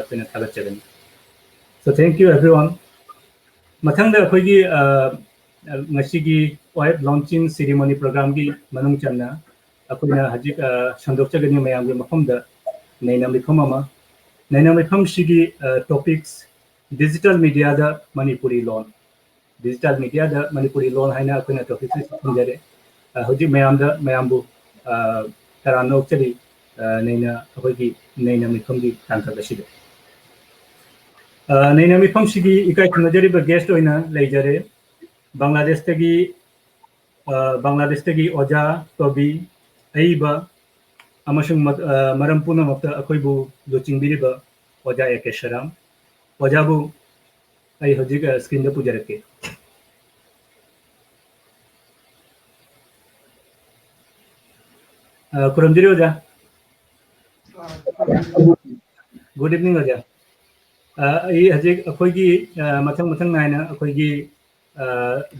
ꯑꯩꯈꯣꯏꯅ ꯊꯥꯒꯠꯆꯒꯅꯤ so thank you everyone ꯃꯊꯪꯗ ꯑꯩꯈꯣꯏꯒꯤ ꯉꯁꯤꯒꯤ launching ceremony programꯒꯤ ꯃꯅꯨꯡ ꯆꯟꯅ ꯑꯩꯈꯣꯏꯅ ꯍꯧꯖꯤꯛ ꯁꯟꯗꯣꯛꯆꯒꯅꯤ ꯃꯌꯥꯝꯒꯤ ꯃꯐꯝꯗ ꯅꯩꯅ ꯃꯤꯐꯝ ꯑꯃ ꯅꯩꯅ ꯃꯤꯐꯝꯁꯤꯒꯤ topics digital media Manipuri loan digital media Manipuri loan haina akoina topics thunjare hojik mayambu tarano chali neina akoigi neina mifamgi tangkabaside neina mifamsigi ikai thunjariba guest oina leijare Bangladesh tagi oja tobi aiba amasung maram punamakta akoibu luchingbiriba oja eke Sheram ojabu ai hojik screen da pujarake Kuramjiri Oja. Good evening Oja. I hajik akoigi mathang naina akoigi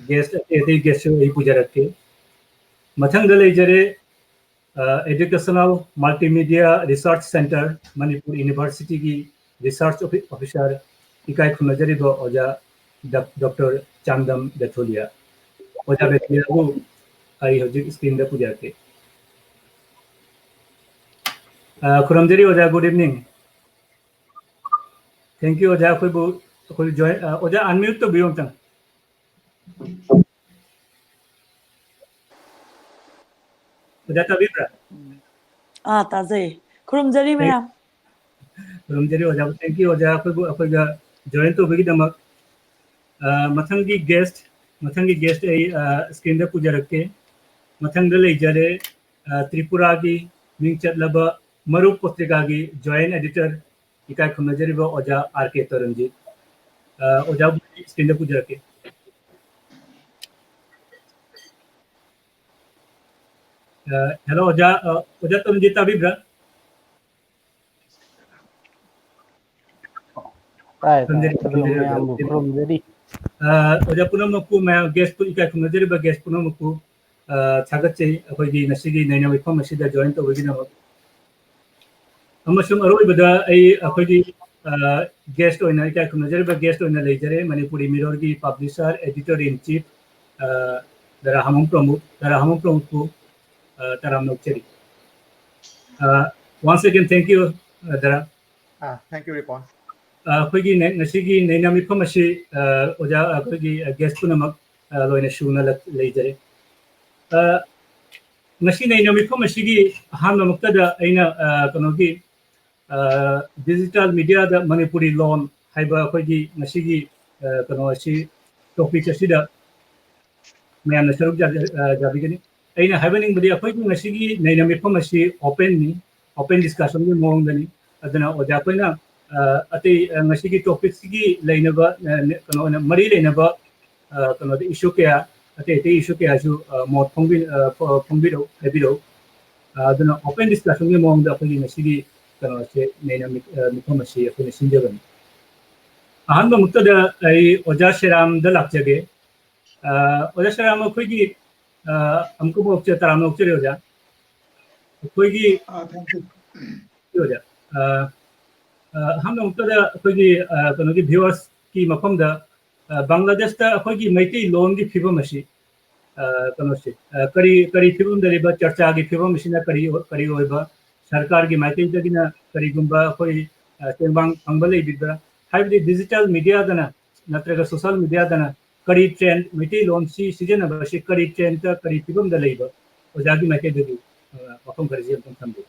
guest ai pujarake mathang da leijare Educational Multimedia Research Center Manipur University ki research officer ikai khunajariba Oja Dr. Chandam Betholia Oja Betholia bu ai hojik screen da pujarake Kuramjiri Oja, good evening. Thank you Oja, koi join Oja unmute to biyong tang. Oja tabibra. Taze. Kuramjiri ma'am. Kuramjiri Oja, thank you Oja, koi join to bigi damak. Mathangi guest ai screen da puja rakke. Mathang da leijare Tripura ki mingchat laba Marup Potrika ki joint editor ikai khunajariba Oja RK Tarunjit Oja screen da puja rakke hello Oja Tarunjit abibra Oja punamaku ma guest pu ikai khunajariba guest punamaku thagatchei akoigi nasigi naina mifam asida join to bigi namak amasung aroibada ai akoigi guest oina ikai khunajariba guest oina leijare Manipuri Mirror ki publisher editor in chief dara Hamom Promud ku taram nokcheri once again thank you dara thank you Ripon akoigi nasigi naina mifam asi Oja akoigi guest punamak loina shuna leijare ngasi naina mifam asigi hamna muktada aina kanogi digital media da Manipuri loan haiba akoigi nasigi kano asi topic asida mayamna saruk jabigani aina haibaning budi akoigi nasigi naina mifam asi open discussion ni mongdani adana Oja koina ati nasigi topic sigi leinaba kano mari leinaba kano issue kya ate issue kya ju mot phongbiro habiro aduna open discussion ni mongda akoigi nasigi kano se naina mifam asi akoina sinjabani ahanba muktada ai Oja Sheram da lakjage Oja Sheram akoigi amko bokche taram nokcheri Oja akoigi thank you Oja hamna muktada akoigi kanogi viewers ki mafamda Bangladesh ta akoigi maiti loan gi phibam asi kano se kari phibam dariba charcha gi phibam asina kari oiba sarkar gi maiti dagina kari gumba akoi tembang angbale bidra haibdi digital media dana natraga social media dana kari trend maiti loan si season aba si kari trend ta kari phibam da leiba Oja gi maiti dagi mafam kari jam thambu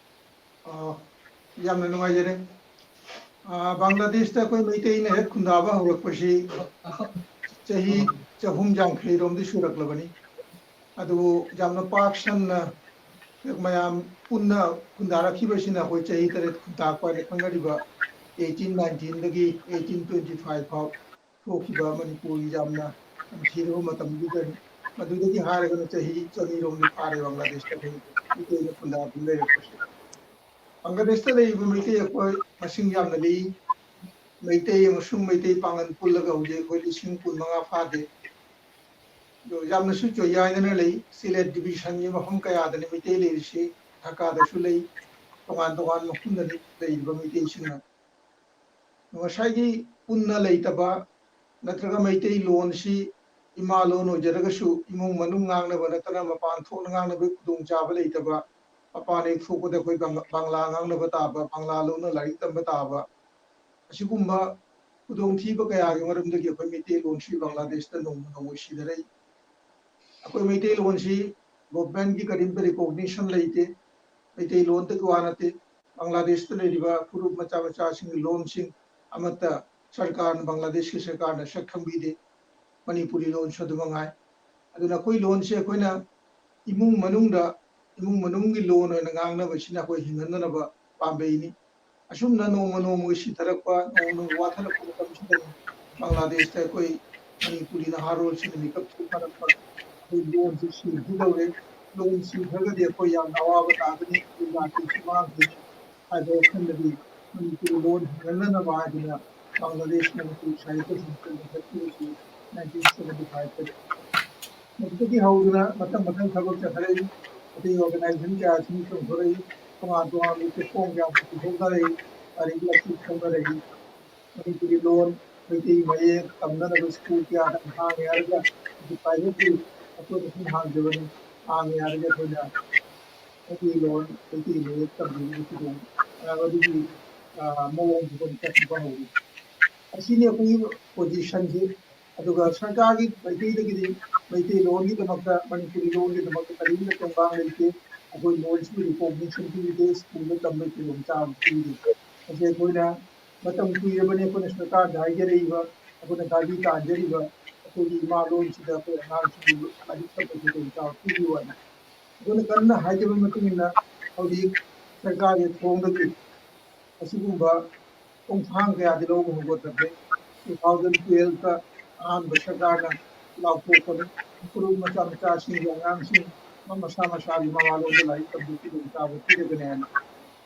yamna nungaijare Bangladesh ta koi maitai ne het khundaba horakpashi chahi chahum jangkhei romdi suraklabani adu jamna paksan mayam punna khundarakibasina koi chahi taret khundakpa le khangariba 1819 dagi 1825 phau thokiba Manipuri jamna amthiro matamgidani madudagi haragana chahi chani romdi phare Bangladesh ta koi maitai ne khundaba leirakpashi Bangladesh ta leiba maitai akoi masing jamna lei maitai amasung maitai pangan pullaga huje koi lising kun manga phade do jamna su choya ina lei Sylhet division ni mafam kaya dani maitai leirisi Dhaka da su lei tongan mafum dani leiba maitai singna ꯉꯁꯥꯏꯒꯤ ꯄꯨꯟꯅ ꯂꯩꯇꯕ ꯅꯠꯇ꯭ꯔꯒ ꯃꯩꯇꯩ ꯂꯣꯟꯁꯤ ꯏꯃꯥ ꯂꯣꯟ ꯑꯣꯏꯖꯔꯒꯁꯨ ꯏꯃꯨꯡ ꯃꯅꯨꯡ ꯉꯥꯡꯅꯕ ꯅꯠꯇꯅ ꯃꯄꯥꯟ ꯊꯣꯛꯅ ꯉꯥꯡꯅꯕꯒꯤ ꯈꯨꯗꯣꯡꯆꯥꯕ ꯂꯩꯇꯕ ꯃꯄꯥꯟ ꯍꯦꯛ ꯊꯣꯛꯄꯗ ꯑꯩꯈꯣꯏ ꯕꯪꯂꯥ ꯉꯥꯡꯅꯕ ꯇꯥꯕ ꯕꯪꯂꯥ ꯂꯣꯟꯅ ꯂꯥꯏꯔꯤꯛ ꯇꯝꯕ ꯇꯥꯕ ꯑꯁꯤꯒꯨꯝꯕ ꯈꯨꯗꯣꯡꯊꯤꯕ ꯀꯌꯥꯒꯤ ꯃꯔꯝꯗꯒꯤ ꯑꯩꯈꯣꯏ ꯃꯩꯇꯩ ꯂꯣꯟꯁꯤ ꯕꯪꯒ꯭ꯂꯥꯗꯦशꯇ ꯅꯣꯡꯃ ꯅꯣꯡꯃ ꯁꯤꯊꯔꯛꯏ ꯑꯩꯈꯣꯏ ꯃꯩꯇꯩ ꯂꯣꯟꯁꯤ ꯒꯣꯚꯔꯟꯃꯦꯟꯠꯒꯤ ꯀꯔꯤꯝꯇ ꯔꯤꯀꯣꯒꯅꯤꯁꯟ ꯂꯩꯇꯦ ꯃꯩꯇꯩ ꯂꯣꯟꯇꯒꯤ ꯋꯥ ꯅꯠꯇꯦ ꯕꯪꯒ꯭ꯂꯥꯗꯦशꯇ ꯂꯩꯔꯤꯕ ꯐꯨꯔꯨꯞ ꯃꯆꯥ ꯃꯆꯥꯁꯤꯡꯒꯤ ꯂꯣꯟꯁꯤꯡ ꯑꯃꯠꯇ ꯁꯔꯀꯥꯔꯅ ꯕꯪꯒ꯭ꯂꯥꯗꯦशꯀꯤ ꯁꯔꯀꯥꯔꯅ ꯁꯛ ꯈꯪꯕꯤꯗꯦ ꯃꯅꯤꯄꯨꯔꯤ ꯂꯣꯟꯁꯨ ꯑꯗꯨꯃꯉꯥꯏ ꯑꯗꯨꯅ ꯑꯩꯈꯣꯏ ꯂꯣꯟꯁꯦ ꯑꯩꯈꯣꯏꯅ ꯏꯃꯨꯡ ꯃꯅꯨꯡꯗ ꯏꯃꯨꯡ ꯃꯅꯨꯡꯒꯤ ꯂꯣꯟ ꯑꯣꯏꯅ ꯉꯥꯡꯅꯕꯁꯤꯅ ꯑꯩꯈꯣꯏ ꯍꯤꯡꯍꯟꯅꯅꯕ ꯄꯥꯝꯕꯩꯅꯤ ꯑꯁꯨꯝꯅ ꯅꯣꯡꯃ ꯅꯣꯡꯃꯒꯤ ꯁꯤꯊꯔꯛꯄ ꯅꯣꯡꯃ ꯅꯣꯡꯃ ꯋꯥꯊꯔꯛꯄ ꯃꯇꯝꯁꯤꯗꯅꯤ ꯕꯪꯒ꯭ꯂꯥꯗꯦशꯇ ꯑꯩꯈꯣꯏ ꯃꯅꯤꯄꯨꯔꯤ ꯅꯍꯥꯔꯣꯜꯁꯤꯡꯅ ꯃꯤꯀꯞ ꯊꯣꯛꯅꯔꯛꯄ ꯑꯩꯈꯣꯏ ꯂꯣꯟꯁꯤ ꯁꯤꯈꯤꯗꯧꯔꯦ ꯂꯣꯟ ꯁꯤꯈ꯭ꯔꯒꯗꯤ ꯑꯩꯈꯣꯏ ꯌꯥꯝꯅ ꯑꯋꯥꯕ ꯇꯥꯒꯅꯤ ꯑꯩꯈꯣꯏ ꯖꯥꯇꯤꯁꯨ ꯃꯥꯡꯈꯤꯅꯤ ꯍꯥꯏꯕ ꯋꯥꯈꯜꯗꯗꯤ ꯃꯅꯤꯄꯨꯔꯤ ꯂꯣꯟ ꯍꯤꯡꯍꯟꯅꯅꯕ ꯍꯥꯏꯗꯨꯅ ꯕꯪꯒ꯭ꯂꯥꯗꯦश ꯃꯅꯤꯄꯨꯔꯤ ꯁꯥꯍꯤꯇ꯭ꯌ ꯁꯪꯁꯊꯥꯟ ꯂꯤꯡꯈꯠꯈꯤꯕꯁꯤ 1975ꯗ ꯃꯗꯨꯗꯒꯤ ꯍꯧꯗꯨꯅ ꯃꯊꯪ ꯃꯊꯪ ꯊꯕꯛ ꯆꯠꯊꯔꯛꯏ ꯑꯇꯩ ꯑꯣꯔꯒꯅꯥꯏꯖꯦꯁꯟ ꯀꯌꯥꯁꯤꯡ ꯆꯣꯡꯊꯣꯔꯛꯏ ꯇꯣꯉꯥꯟ ꯇꯣꯉꯥꯟꯕ ꯄ꯭ꯂꯦꯠꯐꯣꯝ ꯀꯌꯥꯁꯨ ꯄꯨꯊꯣꯛꯅꯔꯛꯏ ꯂꯥꯏꯔꯤꯛ ꯂꯥꯏꯁꯨ ꯐꯣꯡꯅꯔꯛꯏ ꯃꯅꯤꯄꯨꯔꯤ ꯂꯣꯟ ꯃꯩꯇꯩ ꯃꯌꯦꯛ ꯇꯝꯅꯅꯕ ꯁ꯭ꯀꯨꯜ ꯀꯌꯥꯗ ꯍꯥꯡꯉꯦ ꯍꯥꯏꯔꯒ ꯄ꯭ꯔꯥꯏꯚꯦꯠꯀꯤ ꯑꯩꯈꯣꯏꯅ ꯁꯨꯝ ꯍꯥꯡꯖꯕꯅꯤ ꯍꯥꯡꯉꯦ ꯍꯥꯏꯔꯒ ꯑꯩꯈꯣꯏꯅ ꯃꯩꯇꯩ ꯂꯣꯟ ꯃꯩꯇꯩ ꯃꯌꯦꯛ ꯇꯝꯕꯤꯕꯒꯤ ꯈꯨꯗꯣꯡ ꯑꯗꯨꯒꯤ ꯃꯑꯣꯡꯁꯨ ꯑꯩꯈꯣꯏ ꯆꯠꯄ ꯍꯧꯔꯤ ꯑꯁꯤꯅꯤ ꯑꯩꯈꯣꯏꯒꯤ ꯄꯣꯖꯤꯁꯟꯁꯤ ꯑꯗꯨꯒ ꯁꯔꯀꯥꯔꯒꯤ ꯃꯥꯏꯀꯩꯗꯒꯤꯗꯤ ꯃꯩꯇꯩꯂꯣꯟꯒꯤꯗꯃꯛꯇ ꯃꯅꯤꯄꯨꯔꯤ ꯂꯣꯟꯒꯤꯗꯃꯛꯇ ꯀꯔꯤꯝꯇ ꯇꯦꯡꯕꯥꯡ ꯂꯩꯇꯦ ꯑꯩꯈꯣꯏ ꯂꯣꯟꯁꯤꯕꯨ ꯔꯤꯀꯣꯒꯅꯤꯁꯟ ꯄꯤꯗꯦ ꯁ꯭ꯀꯨꯜꯗ ꯇꯝꯕꯒꯤ ꯈꯨꯗꯣꯡꯆꯥꯕ ꯄꯤꯗꯦ ꯃꯁꯤ ꯑꯩꯈꯣꯏꯅ ꯃꯇꯝ ꯀꯨꯏꯔꯕꯅꯤ ꯑꯩꯈꯣꯏꯅ ꯁꯔꯀꯥꯔꯗ ꯍꯥꯏꯖꯔꯛꯏꯕ ꯑꯩꯈꯣꯏꯅ ꯗꯥꯕꯤ ꯇꯥꯟꯖꯔꯤꯕ ꯑꯩꯈꯣꯏꯒꯤ ꯏꯃꯥ ꯂꯣꯟꯁꯤꯗ ꯑꯩꯈꯣꯏ ꯑꯉꯥꯡꯁꯤꯡꯕꯨ ꯂꯥꯏꯔꯤꯛ ꯇꯝꯕꯒꯤ ꯈꯨꯗꯣꯡꯆꯥꯕ ꯄꯤꯕꯤꯌꯨ ꯍꯥꯏꯅ ꯑꯩꯈꯣꯏꯅ ꯀꯟꯅ ꯍꯥꯏꯖꯕ ꯃꯇꯨꯡ ꯏꯟꯅ ꯍꯧꯖꯤꯛ ꯁꯔꯀꯥꯔꯒꯤ ꯊꯣꯡꯗꯒꯤ ꯑꯁꯤꯒꯨꯝꯕ ꯈꯣꯡꯊꯥꯡ ꯀꯌꯥꯗꯤ ꯂꯧꯕ ꯍꯧꯒꯠꯅꯈ꯭ꯔꯦ 2012ꯗ ꯑꯍꯥꯟꯕ ꯁꯔꯀꯥꯔꯅ ꯂꯥꯎꯊꯣꯛꯄꯅꯤ ꯐꯨꯔꯨꯞ ꯃꯆꯥ ꯃꯆꯥꯁꯤꯡꯒꯤ ꯑꯉꯥꯡꯁꯤꯡ ꯃꯁꯥ ꯃꯁꯥꯒꯤ ꯃꯃꯥꯂꯣꯟꯗ ꯂꯥꯏꯔꯤꯛ ꯇꯝꯕꯒꯤ ꯈꯨꯗꯣꯡꯆꯥꯕ ꯄꯤꯔꯒꯅꯤ ꯍꯥꯏꯅ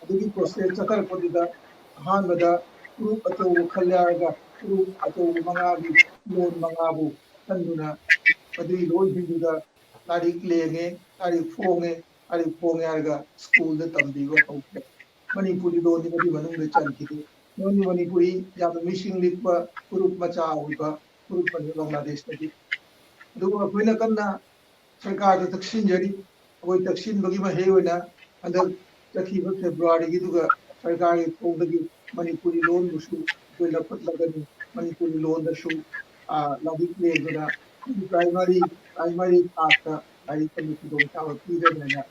ꯑꯗꯨꯒꯤ ꯄ꯭ꯔꯣꯁꯦꯁ ꯆꯠꯊꯔꯛꯄꯗꯨꯗ ꯑꯍꯥꯟꯕꯗ ꯐꯨꯔꯨꯞ ꯑꯆꯧꯕ ꯈꯜꯂꯦ ꯍꯥꯏꯔꯒ ꯐꯨꯔꯨꯞ ꯑꯆꯧꯕ ꯃꯉꯥꯒꯤ ꯂꯣꯟ ꯃꯉꯥꯕꯨ ꯈꯟꯗꯨꯅ ꯃꯗꯨꯒꯤ ꯂꯣꯟꯁꯤꯡꯗꯨꯗ ꯂꯥꯏꯔꯤꯛ ꯂꯦꯡꯉꯦ ꯂꯥꯏꯔꯤꯛ ꯐꯣꯡꯉꯦ ꯍꯥꯏꯔꯒ ꯁ꯭ꯀꯨꯜꯗ ꯇꯝꯕꯤꯕ ꯍꯧꯈ꯭ꯔꯦ ꯃꯅꯤꯄꯨꯔꯤ ꯂꯣꯟꯗꯤ ꯃꯗꯨꯒꯤ ꯃꯅꯨꯡꯗ ꯆꯟꯈꯤꯗꯦ ꯅꯣꯏꯒꯤ ꯃꯅꯤꯄꯨꯔꯤ ꯌꯥꯝꯅ ꯃꯤꯁꯤꯡ ꯂꯤꯛꯄ ꯐꯨꯔꯨꯞ ꯃꯆꯥ ꯑꯣꯏꯕ ꯐꯨꯔꯨꯞꯄꯅꯤ ꯕꯪꯒ꯭ꯂꯥꯗꯦशꯇꯗꯤ ꯑꯗꯨꯒ ꯑꯩꯈꯣꯏꯅ ꯀꯟꯅ ꯁꯔꯀꯥꯔꯗ ꯇꯛꯁꯤꯟꯖꯔꯤ ꯑꯩꯈꯣꯏ ꯇꯛꯁꯤꯟꯕꯒꯤ ꯃꯍꯩ ꯑꯣꯏꯅ ꯍꯟꯗꯛ ꯆꯠꯈꯤꯕ ꯐꯦꯕ꯭ꯔꯨꯋꯥꯔꯤꯒꯤꯗꯨꯒ ꯁꯔꯀꯥꯔꯒꯤ ꯊꯣꯡꯗꯒꯤ ꯃꯅꯤꯄꯨꯔꯤ ꯂꯣꯟꯕꯨꯁꯨ ꯑꯩꯈꯣই ꯂꯧꯈꯠꯂꯒꯅꯤ ꯃꯅꯤꯄꯨꯔꯤ ꯂꯣꯟꯗꯁꯨ ꯂꯥꯏꯔꯤꯛ ꯂꯦꯡꯗꯨꯅ ꯄ꯭ꯔꯥꯏꯃꯥꯔꯤ ꯊꯥꯛꯇ ꯂꯥꯏꯔꯤꯛ ꯇꯝꯕꯒꯤ ꯈꯨꯗꯣꯡꯆꯥꯕ ꯄꯤꯒꯅꯤꯅ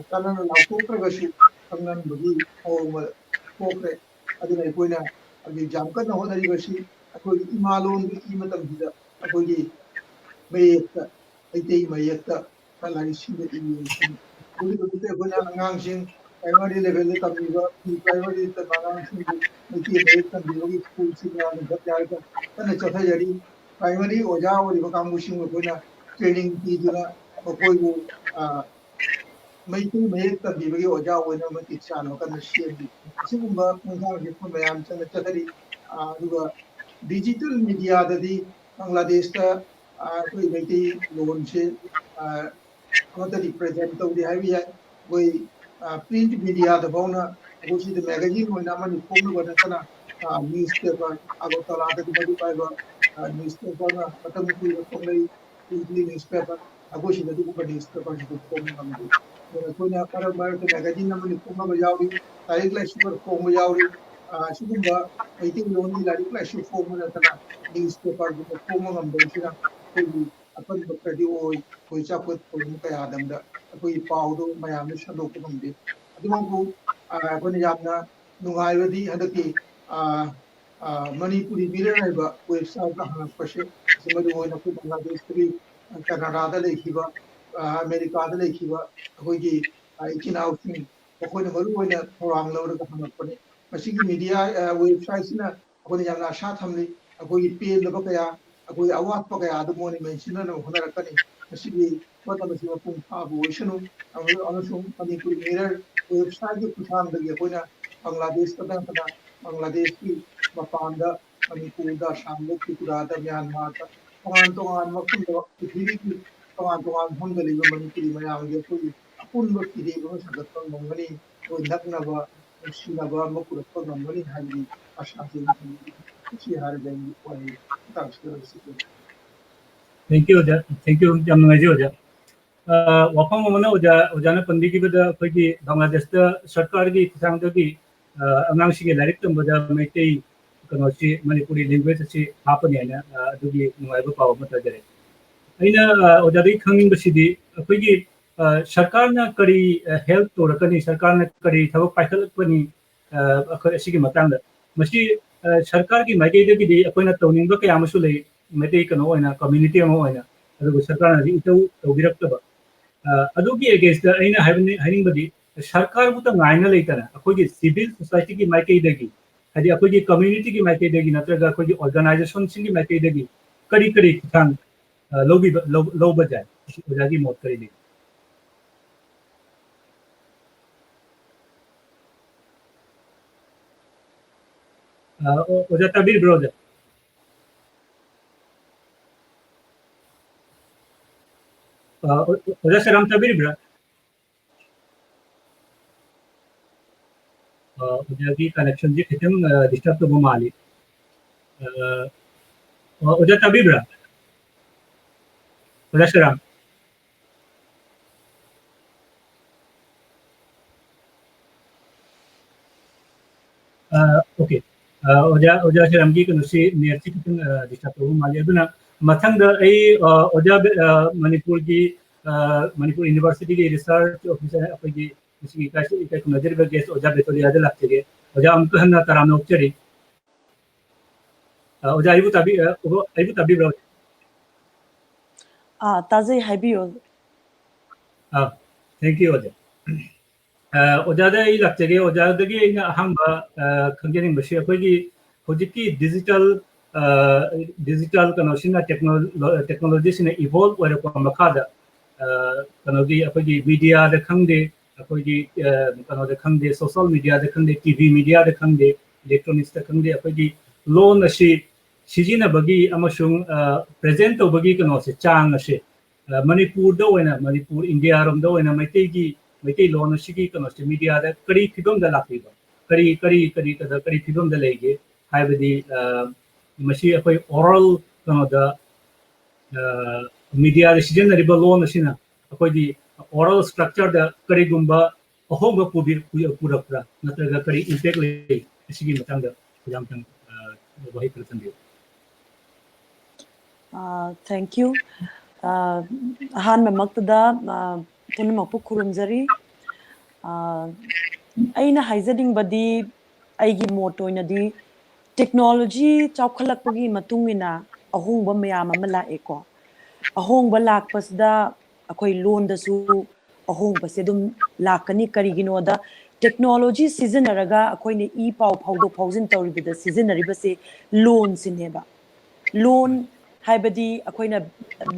ꯆꯥꯟꯅꯅ ꯂꯥꯎꯊꯣꯛꯇ꯭ꯔꯒꯁꯨ ꯈꯪꯍꯟꯕꯒꯤ ꯃꯑꯣꯡ ꯑꯃ ꯊꯣꯛꯈ꯭ꯔꯦ ꯑꯗꯨꯅ ꯑꯩꯈꯣꯏꯅ ꯍꯧꯖꯤꯛ ꯌꯥꯝ ꯀꯟꯅ ꯍꯣꯠꯅꯔꯤꯕꯁꯤ ꯑꯩꯈꯣꯏꯒꯤ ꯏꯃꯥ ꯂꯣꯟꯗ ꯏ ꯃꯇꯝꯁꯤꯗ ꯑꯩꯈꯣꯏꯒꯤ ꯃꯌꯦꯛꯇ ꯃꯩꯇꯩ ꯃꯌꯦꯛꯇ ꯂꯥꯏꯔꯤꯛꯁꯤꯡꯗ ꯏꯁꯤꯅꯤ ꯑꯗꯨꯒꯤꯗꯃꯛꯇ ꯑꯩꯈꯣꯏꯅ ꯑꯉꯥꯡꯁꯤꯡ ꯄ꯭ꯔꯥꯏꯃꯥꯔꯤ ꯂꯦꯚꯦꯜꯗ ꯇꯝꯕꯤꯕ ꯄ꯭ꯔꯤ ꯄ꯭ꯔꯥꯏꯃꯥꯔꯤꯗ ꯇꯝꯕ ꯑꯉꯥꯡꯁꯤꯡꯕꯨ ꯃꯩꯇꯩ ꯃꯌꯦꯛ ꯇꯝꯕꯤꯕꯒꯤ ꯁ꯭ꯀꯨꯜꯁꯤꯡ ꯌꯥꯝꯅ ꯂꯤꯡꯈꯠ ꯍꯥꯏꯔꯒ ꯀꯟꯅ ꯆꯠꯊꯖꯔꯤ ꯄ꯭ꯔꯥꯏꯃꯥꯔꯤ ꯑꯣꯖꯥ ꯑꯣꯏꯔꯤꯕ ꯀꯥꯡꯕꯨꯁꯤꯡꯕꯨ ꯑꯩꯈꯣꯏꯅ ꯇ꯭ꯔꯦꯅꯤꯡ ꯄꯤꯗꯨꯅ ꯃꯈꯣꯏꯕꯨ ꯃꯩꯇꯩ ꯃꯌꯦꯛ ꯇꯝꯕꯤꯕꯒꯤ ꯑꯣꯖꯥ ꯑꯣꯏꯅꯕ ꯃꯇꯤꯛ ꯆꯥꯅꯕ ꯀꯟꯅ ꯁꯦꯝꯂꯤ ꯑꯁꯤꯒꯨꯝꯕ ꯈꯣꯡꯊꯥꯡꯁꯤ ꯑꯩꯈꯣꯏ ꯃꯌꯥꯝ ꯆꯪꯅ ꯆꯠꯊꯔꯤ ꯑꯗꯨꯒ ꯗꯤꯖꯤꯇꯦꯜ ꯃꯤडियाꯗꯗꯤ ꯕꯪꯒ꯭ꯂꯥꯗꯦशꯇ ꯑꯩꯈꯣꯏ ꯃꯩꯇꯩ ꯂꯣꯟꯁꯦ ꯑꯃꯠꯇ ꯔꯤꯄ꯭ꯔꯖꯦꯟ ꯇꯧꯗꯦ ꯍꯥꯏꯕ ꯌꯥꯏ ꯑꯩꯈꯣꯏ ꯄ꯭ꯔꯤꯟꯠ ꯃꯤडियाꯗ ꯐꯥꯎꯅ ꯑꯩꯈꯣꯏ ꯁꯤꯗ ꯃꯦꯒꯥꯖꯤꯟ ꯑꯣꯏꯅ ꯑꯃꯅꯤ ꯐꯣꯡꯅꯕ ꯅꯠꯇꯅ ꯅ꯭ꯌꯨꯁꯄꯦꯄꯔ ꯑꯒꯔꯇꯂꯥꯗꯒꯤ ꯃꯔꯨ ꯄꯥꯏꯕ ꯅ꯭ꯌꯨꯁꯄꯦꯄꯔꯅ ꯃꯇꯝ ꯀꯨꯏꯅ ꯐꯣꯡꯅꯩ ꯋꯤꯛꯂꯤ ꯅ꯭ꯌꯨꯁꯄꯦꯄꯔ ꯑꯩꯈꯣꯏ ꯁꯤꯗ ꯑꯗꯨꯒꯨꯝꯕ ꯅ꯭ꯌꯨꯁꯄꯦꯄꯔꯁꯤꯁꯨ ꯐꯣꯡꯕ ꯉꯝꯗꯦ ꯑꯗꯨꯅ ꯑꯩꯈꯣꯏꯅ ꯃꯔꯛ ꯃꯔꯛꯇ ꯃꯦꯒꯥꯖꯤꯟ ꯑꯃꯅꯤ ꯐꯣꯡꯅꯕ ꯌꯥꯎꯔꯤ ꯂꯥꯏꯔꯤꯛ ꯂꯥꯏꯁꯨ ꯈꯔ ꯐꯣꯡꯕ ꯌꯥꯎꯔꯤ ꯁꯤꯒꯨꯝꯕ ꯃꯩꯇꯩꯂꯣꯟꯒꯤ ꯂꯥꯏꯔꯤꯛ ꯂꯥꯏꯁꯨ ꯐꯣꯡꯕ ꯅꯠꯇꯅ ꯅ꯭ꯌꯨꯁꯄꯦꯄꯔꯒꯨꯝꯕ ꯐꯣꯡꯕ ꯉꯝꯗꯕꯁꯤꯅ ꯑꯩꯈꯣꯏꯒꯤ ꯑꯄꯟꯕ ꯈꯔꯗꯤ ꯑꯣꯏ ꯑꯩꯈꯣꯏ ꯆꯥꯎꯈꯠ ꯊꯧꯔꯝ ꯀꯌꯥꯗꯪꯗ ꯑꯩꯈꯣꯏꯒꯤ ꯄꯥꯎꯗꯣ ꯃꯌꯥꯝꯗ ꯁꯟꯗꯣꯛꯄ ꯉꯝꯗꯦ ꯑꯗꯨꯃꯛꯄꯨ ꯑꯩꯈꯣꯏꯅ ꯌꯥꯝꯅ ꯅꯨꯡꯉꯥꯏꯕꯗꯤ ꯍꯟꯗꯛꯀꯤ ꯃꯅꯤꯄꯨꯔꯤ ꯃꯤꯔꯔ ꯍꯥꯏꯕ ꯋꯦꯕꯁꯥꯏꯠꯇ ꯍꯪꯉꯛꯄꯁꯦ ꯑꯁꯤ ꯃꯔꯨ ꯑꯣꯏꯅ ꯑꯩꯈꯣꯏ ꯕꯪꯒ꯭ꯂꯥꯗꯦशꯇꯒꯤ ꯀꯅꯥꯗꯥꯗ ꯂꯩꯈꯤꯕ ꯑꯃꯦꯔꯤꯀꯥꯗ ꯂꯩꯈꯤꯕ ꯑꯩꯈꯣꯏꯒꯤ ꯏꯆꯤꯟ ꯏꯅꯥꯎꯁꯤꯡ ꯃꯈꯣꯏꯅ ꯃꯔꯨ ꯑꯣꯏꯅ ꯊꯧꯔꯥꯡ ꯂꯧꯔꯒ ꯍꯪꯉꯛꯄꯅꯤ ꯃꯁꯤꯒꯤ ꯃꯤडिया ꯋꯦꯕꯁꯥꯏꯠꯁꯤꯅ ꯑꯩꯈꯣꯏꯅ ꯌꯥꯝꯅ ꯑꯁꯥ ꯊꯝꯂꯤ ꯑꯩꯈꯣꯏꯒꯤ ꯄꯦꯟꯗꯕ ꯀꯌꯥ ꯑꯩꯈꯣꯏꯒꯤ ꯑꯋꯥꯠꯄ ꯀꯌꯥ ꯑꯗꯨ ꯃꯣꯏꯅ ꯃꯦꯟꯁꯤꯟꯅꯅꯕ ꯍꯣꯠꯅꯔꯛꯀꯅꯤ ꯃꯁꯤꯒꯤ ꯍꯣꯠꯅꯕꯁꯤ ꯃꯄꯨꯡ ꯐꯥꯕ ꯑꯣꯏꯁꯅꯨ ꯑꯃꯁꯨꯡ ꯃꯅꯤꯄꯨꯔꯤ ꯃꯤꯔꯔ ꯋꯦꯕꯁꯥꯏꯠꯀꯤ ꯈꯨꯠꯊꯥꯡꯗꯒꯤ ꯑꯩꯈꯣꯏꯅ ꯕꯪꯒ꯭ꯂꯥꯗꯦशꯇ ꯅꯠꯇꯅ ꯕꯪꯒ꯭ꯂꯥꯗꯦशꯀꯤ ꯃꯄꯥꯟꯗ ꯃꯅꯤꯄꯨꯔꯗ ꯑꯁꯥꯝꯗ ꯇ꯭ꯔꯤꯄꯨꯔꯥꯗ ꯃ꯭ꯌꯥꯟꯃꯥꯔꯗ ꯇꯣꯉꯥꯟ ꯇꯣꯉꯥꯟꯕ ꯃꯐꯝꯗ ꯄ꯭ꯔꯤꯊꯤꯕꯤꯒꯤ ꯇꯣꯉꯥꯟ ꯇꯣꯉꯥꯟꯕ ꯃꯐꯝꯗ ꯂꯩꯕ ꯃꯅꯤꯄꯨꯔꯤ ꯃꯌꯥꯝꯒꯤ ꯑꯩꯈꯣꯏꯒꯤ ꯑꯄꯨꯟꯕ ꯐꯤꯔꯦꯞ ꯑꯃ ꯁꯥꯒꯠꯄ ꯉꯝꯒꯅꯤ ꯑꯩꯈꯣꯏ ꯅꯛꯅꯕ ꯁꯤꯅꯕ ꯑꯃ ꯄꯨꯔꯛꯄ ꯉꯝꯒꯅꯤ ꯍꯥꯏꯕꯒꯤ ꯑꯁꯥꯁꯦ ꯁꯤ ꯍꯥꯏꯔꯒ ꯑꯩ ꯋꯥꯍꯩ ꯃꯇꯥꯡꯁꯤꯗ ꯂꯣꯏꯁꯤꯟꯖꯒꯦ Thank you, Oja. Thank you, Jamnungaji Oja. Wafang Mamana Oja, Ojana Pandiki with the Pagi, Bangladesh, Sarkargi, Sangagi, Anangshi, Laricum, Boda, Mete, Kanochi, Manipuri linguist, Hapaniana, Dugi, Nueva Power Matagare. Aina Ojadi Kangin Bashidi, Pagi, Sarkarna Kari, health to Rakani, Sarkarna Kari, Tavo Pakal Pani, Shiki Matanga. Mashi Sarkargi, Magadi, Apona Tony, Baki Amasule. Mete kano oina community amo oina adu sarkar na itu tawbirakta adugi against the aina having badi sarkar buta ngaina leitana akogi civil society ki maikei degi hadi akogi community ki maikei degi natraga akogi organization singi maikei degi kari thang low bajai ojagi mot kari di oja tabir brother Oja Sheram tabir bra. Oja ki connection ji khitam disturb to bumali. Oja tabir bra. Oja Sheram. Okay. Oja Sheram ki kanusi nearchi khitam disturb to bumali. Aduna mathang da ai Oja Manipur ki Manipur University ki research officer apagi isi kasi ikai kunajir ba guest Oja Betholia da laktige. Oja amko hanna taramna uchari. Oja aibu tabi bro. Tazay haibiyo. Thank you Oja. Ojada I lakchage Ojadagi ina ahamba khangjaning bashi akoigi hojiki digital kanoshina technology sina evolve wara ko makada kanogi akoigi media da khangde akoigi kanoda khangde social media da khangde TV media da khangde electronics da khangde akoigi loan ashi sijina bagi amashung present bagi kanose chang ashi Manipur da oina Manipur India rom da oina Maitai loan ashigi kanose media da kari fibam da lakriba kari fibam da lege haibadi mashi akoi oral kanoda media da sijina riba loan ashina akoi di oral structure da kari gumba ahomba purakra natraga kari impact lege ashigi matang da kujam tang wahi keratan dia. Thank you. Han mamaktada punamakpu khurumjari aina haizading badi aigi mot oinadi technology chawkhalakpagi matungina ahongba mayam ama laeko ahongba lakpasda akoi loan da su ahongba se dum lakani karigino da technology sizinaraga akoi ne e pau phaudo phaujin tawribida sizinariba se loan sineba loan haibadi akoina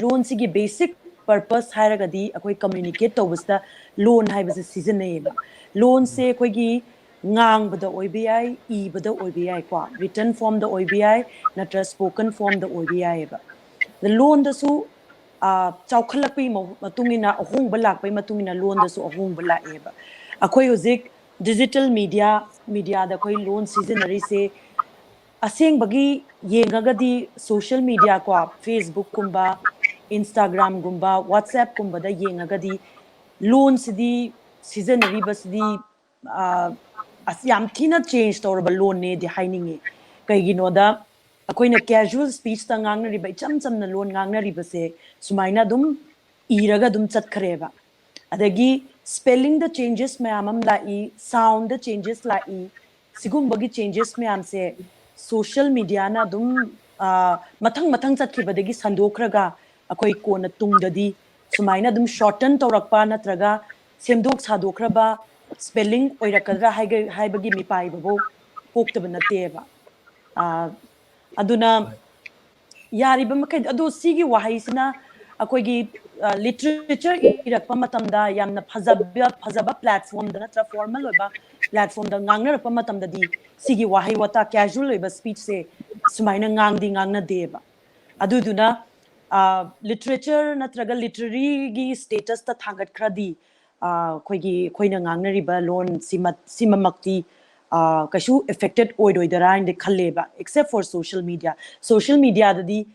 loan sigi basic purpose hairagadi akoi communicate tawbasta loan haibase sizinayeba loan se akoigi ngang bada oibi e bada oibi kwa written form da oibi natra spoken form da oibi eba the loan da su chawkhalakpi matungina ahongba lakpai matungina loan da su ahongba laeba akoi hozik digital media da koi loan sizinari se aseng bagi yengagadi social media ko Facebook kumba Instagram gumba WhatsApp kumba da yengagadi loan sidi seasonary basdi asyam thina change tawraba loan ne di hainingi kaigino da akoina casual speech ta ngangna riba chamna loan ngangna riba se sumaina dum iraga dum chatkreba adagi spelling the changes mayamam lai sound the changes lai sigumbagi changes mayam se social media na dum mathang chatkibadagi sandokraga akoi kona tungdadi sumaina dum shorten tawrakpa natraga semdok sadokraba spelling oirakadra haibagi mipai babo poktaba nateba aduna yariba makai adu sigi wahaisina akoigi literature irakpa matamda yamna phajaba platform da natra formal oiba platform da ngangna matamda di sigi wahai wata casual oiba speech se sumaina ngangna deba aduduna literature natraga literary gi status ta thangat khradi ꯑꯩꯈꯣꯏꯅ ꯉꯥꯡꯅꯔꯤꯕ ꯂꯣꯟ ꯁꯤꯃꯃꯛꯇꯤ ꯀꯩꯁꯨ affected ꯑꯣꯏꯔꯣꯏꯗꯔꯥ ꯍꯥꯏꯅ ꯈꯜꯂꯦꯕ except for social mediadadi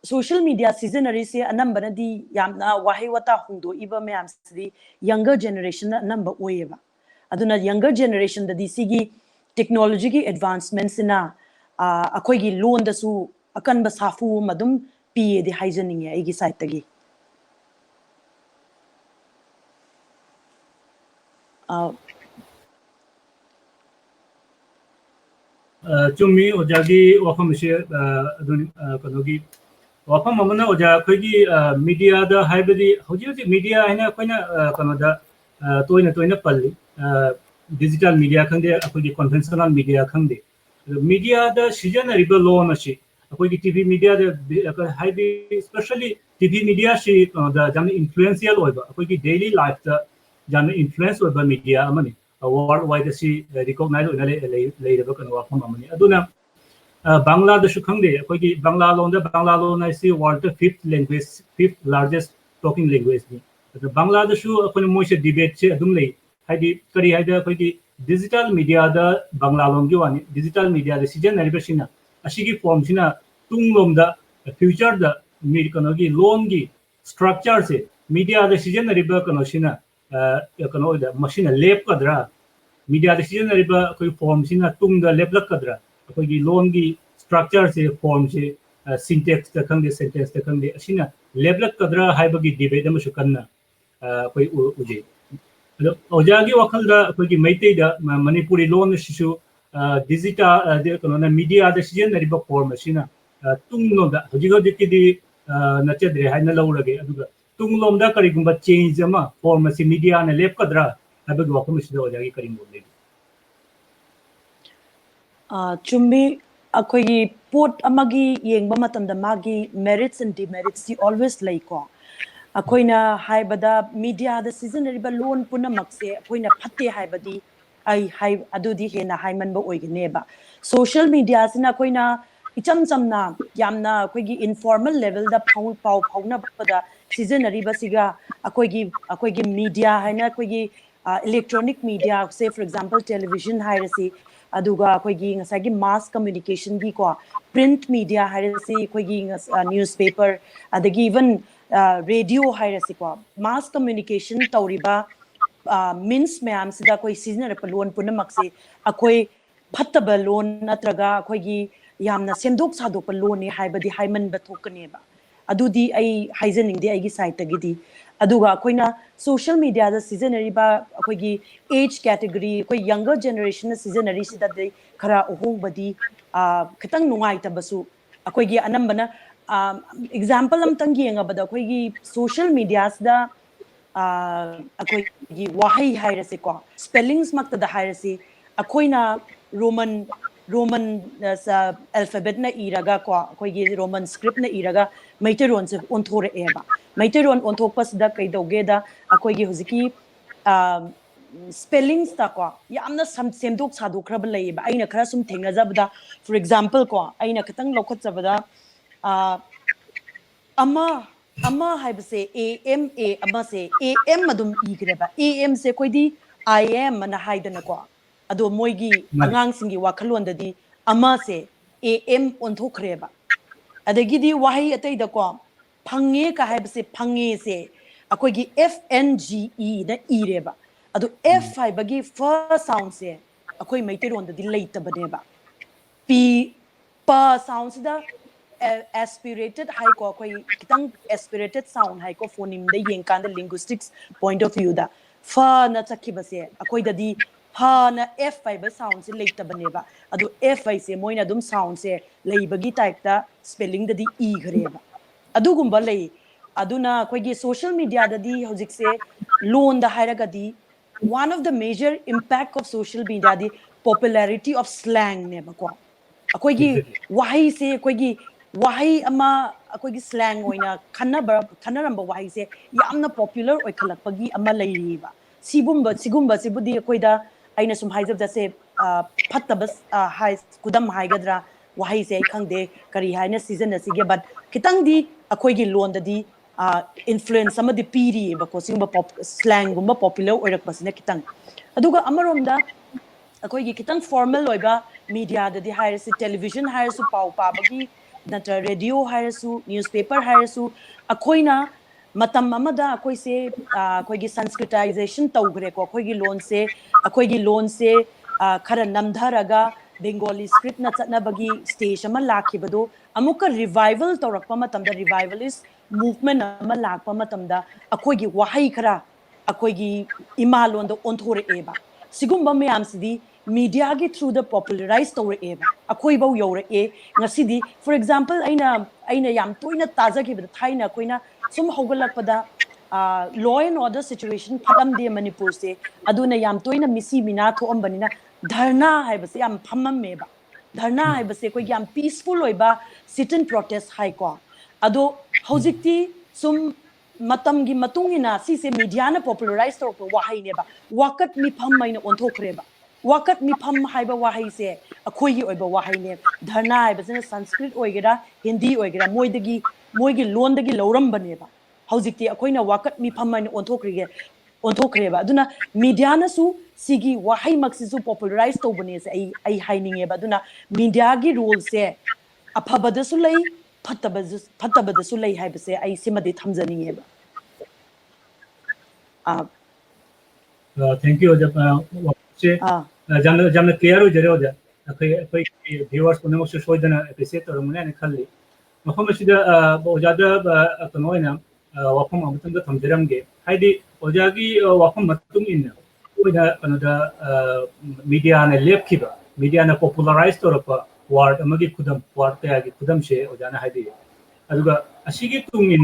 social media sizinarisi anambanadi yamna wahi wata hungdoiba mayamsidi younger generation na number oyeba aduna younger generation dadi sigi technology gi advancements na akoigi loan da su akanba safu madum piye di haijaninge aigi site tagi chumi ojagi wafam she adun kanogi wafam amana oja khoigi media da haibadi hoji media haina koina kanoda toina palli digital media khande akoigi conventional media khande media da season riba loan ashi akoigi tv media da haibi especially tv media shi da jam influential oiba akoigi daily life da jam influence oiba media amani worldwide si recognize oina leiraba kan wafam amani aduna bangla da shu khangde akoigi bangla lon si world fifth largest talking language ni bangla da shu akone moise debate che adum lei haidi kari haida akoigi digital media da bangla lon gi wani digital media da season riba sina ashigi form sina tunglom da future da mi kanogi loan gi structure se media da season riba kano sina kano da machine lep kadra media da season riba koi form sina tung da lep lak kadra koi loan gi structure se form se syntax da khangde sentence da khangde asina lep lak kadra haibagi debate ma shukanna koi uje ojagi wakhal da koi maitei da manipuri loan shu digital de kono na media da season riba form asina tungno da hoji di nachadre haina lawrage aduga tunglom da kari gumba change ama form si media na lep kadra habag wakham sida ojagi kari bolle chumbi akoigi pot amagi yengba matamda magi merits and demerits si always like akoina haibada media da season riba loan puna makse akoina phatte haibadi ai adudi hena haimanba oigneba social media sina akoina icham chamna yamna akoigi informal level da pau na bada season riba siga akoigi media haina akoigi electronic media say for example television hairasi aduga akoigi ngasagi mass communication gi ko print media hairasi akoigi newspaper adagi even radio hairasi ko mass communication tawriba means mayam sida koi season rep loan punamak se akoi phattaba loan natraga akoigi yamna semdok sadok loan ni haibadi haiman ba thokane ba adudi ai haizening di aigi site tagidi aduga akoina social media da seasonary ba akoigi age category koi younger generation seasonary sida de khara ohong badi khitang nungai tabasu akoigi anambana example am tang yenga bada akoigi social media da akoigi wahai hairasi ko spellings makta da hairasi akoina roman alphabet na iraga ko akoigi roman script na iraga maiteron se onthore eba maiteron onthokpas da kaidoge da akoigi huziki spellings ta ko yamna semdok sadok khra laiba aina khara sum thengna jabda for example ko aina khatang lokhat jabda ama haibse ama se am madum igreba am se koidi I am na haidana ko ado moigi angang singi wakhalon dadi ama se am onthokhreba adagidi wahi atai da ko phange ka haibse phange se akoigi fnge na ireba ado f haibagi first sound se akoi maiteron dadi leitabane p pa sound da aspirated high ko koi kitang aspirated sound high ko phonem da yengkan da linguistics point of view da fa na chakibase akoi dadi ha na f ba sound se leita baneba adu f se moina dum sound se leibagi type da spelling dadi e ghreba adu gumba lei aduna koi gi social media dadi hojik se loan da hairagadi one of the major impact of social media di popularity of slang ne ba ko akoi gi wahi se koi gi wahi ama akoigi slang oina khanaramba wahi se yamna popular oi khalakpagi ama leiriba sigumba sibudi akoida aina sum haijab da se phattabas hai kudam haigadra wahi se khangde kari haina season asige but kitang di akoigi loan dadi influence amadi piri bako sigumba slang gumba popular oirakpasina kitang aduga amaromda akoi gi kitang formal oiba media da di hairasi television hairasu pau pabagi natra radio hairasu newspaper hairasu akoina matam amada akoi se akoi gi sanskritization tawgre ko akoi gi loan se khara namdharaga Bengali script na chatna bagi stage ama lakhibado amuka revival tawrakpa matamda revivalist movement ama lakpa matamda akoi gi wahai khara akoi gi imalon do onthore eba sigumba mayam sidi media gi through the popularize tawre eba akoi bau yore e ngasidi for example aina yam toina taza gi bada thaina koina sum hogalakpada law and order situation phatam de manipur se aduna yam toina misi mina thoambanina dharna haibase yam phammam meba dharna haibase ko yam peaceful oiba sit and protest hai ko ado hojikti sum matam gi matungina si se media na popularize tor ko wahai neba wakat mi pham maina onthokhreba wakat mi pham haiba wahai se akhoi gi oiba wahai ne dharna haibase na sanskrit oigera hindi oigera moigi lon dagi lauram baneba hojikti akoina wakat mi pham maina onthokhreba aduna media na su sigi wahai maksisu popularize to bane se ai haininge ba aduna media gi role se aphabada su lei phatabada su lei hai base ai simadi thamjaninge ba thank you che jamna clear ho jare ho ja akai viewers ko nemo soidana appreciate to mun ne khalli mafam sida ojada kanoina wafam amutung da thamjaramge haidi ojagi wafam matung inna oida kanada media na lepkiba media na popularize torapa word amagi kudam word tayagi kudam she ojana haidi aduga asigi tungin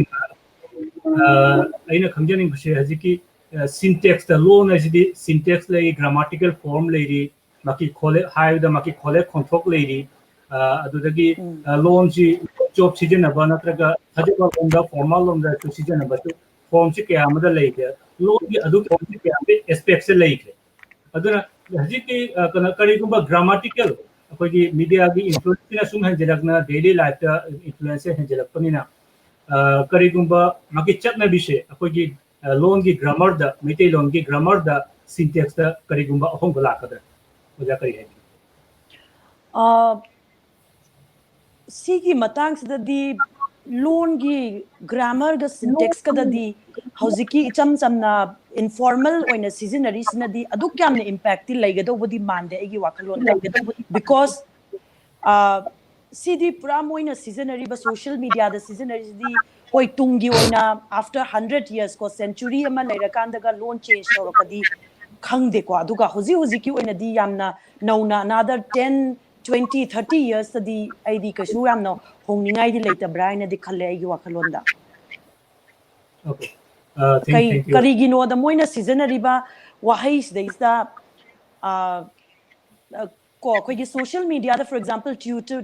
aina khamjaning bse hajiki syntax the law na jidi syntax lay grammatical form lady maki khole haida maki khole control lady adudagi loan ji job season aba natraga hajaba londa formal londa to season aba to form chi kya amada leike loan gi adu form chi kya be aspects leike aduna hajiki kana kari gumba grammatical akogi media gi influence na sum hanjelakna daily life ta influence hanjelakpanina kari gumba maki chatna bishe akogi loan gi grammar da mete loan gi grammar da syntax da kari gumba ahom bala kada oja kari hai sigi matang sida di loan gi grammar ga syntax kada di hojiki icham chamna informal oina seasonary sina di adu kyam na impact ti laigado bodi mande igi wakalon because cd pura moina seasonary ba social media da seasonary di hoi tungi oina after 100 years ko century ama lairakanda ga loan change torokadi khangde ko aduga hoji ki oina di yamna nauna another 10 20 30 years di ID kasu yamna hongningai di later brain di khalle igi wakalonda okay thank you karigino da moina seasonary ba wahai sida ko gi social media da for example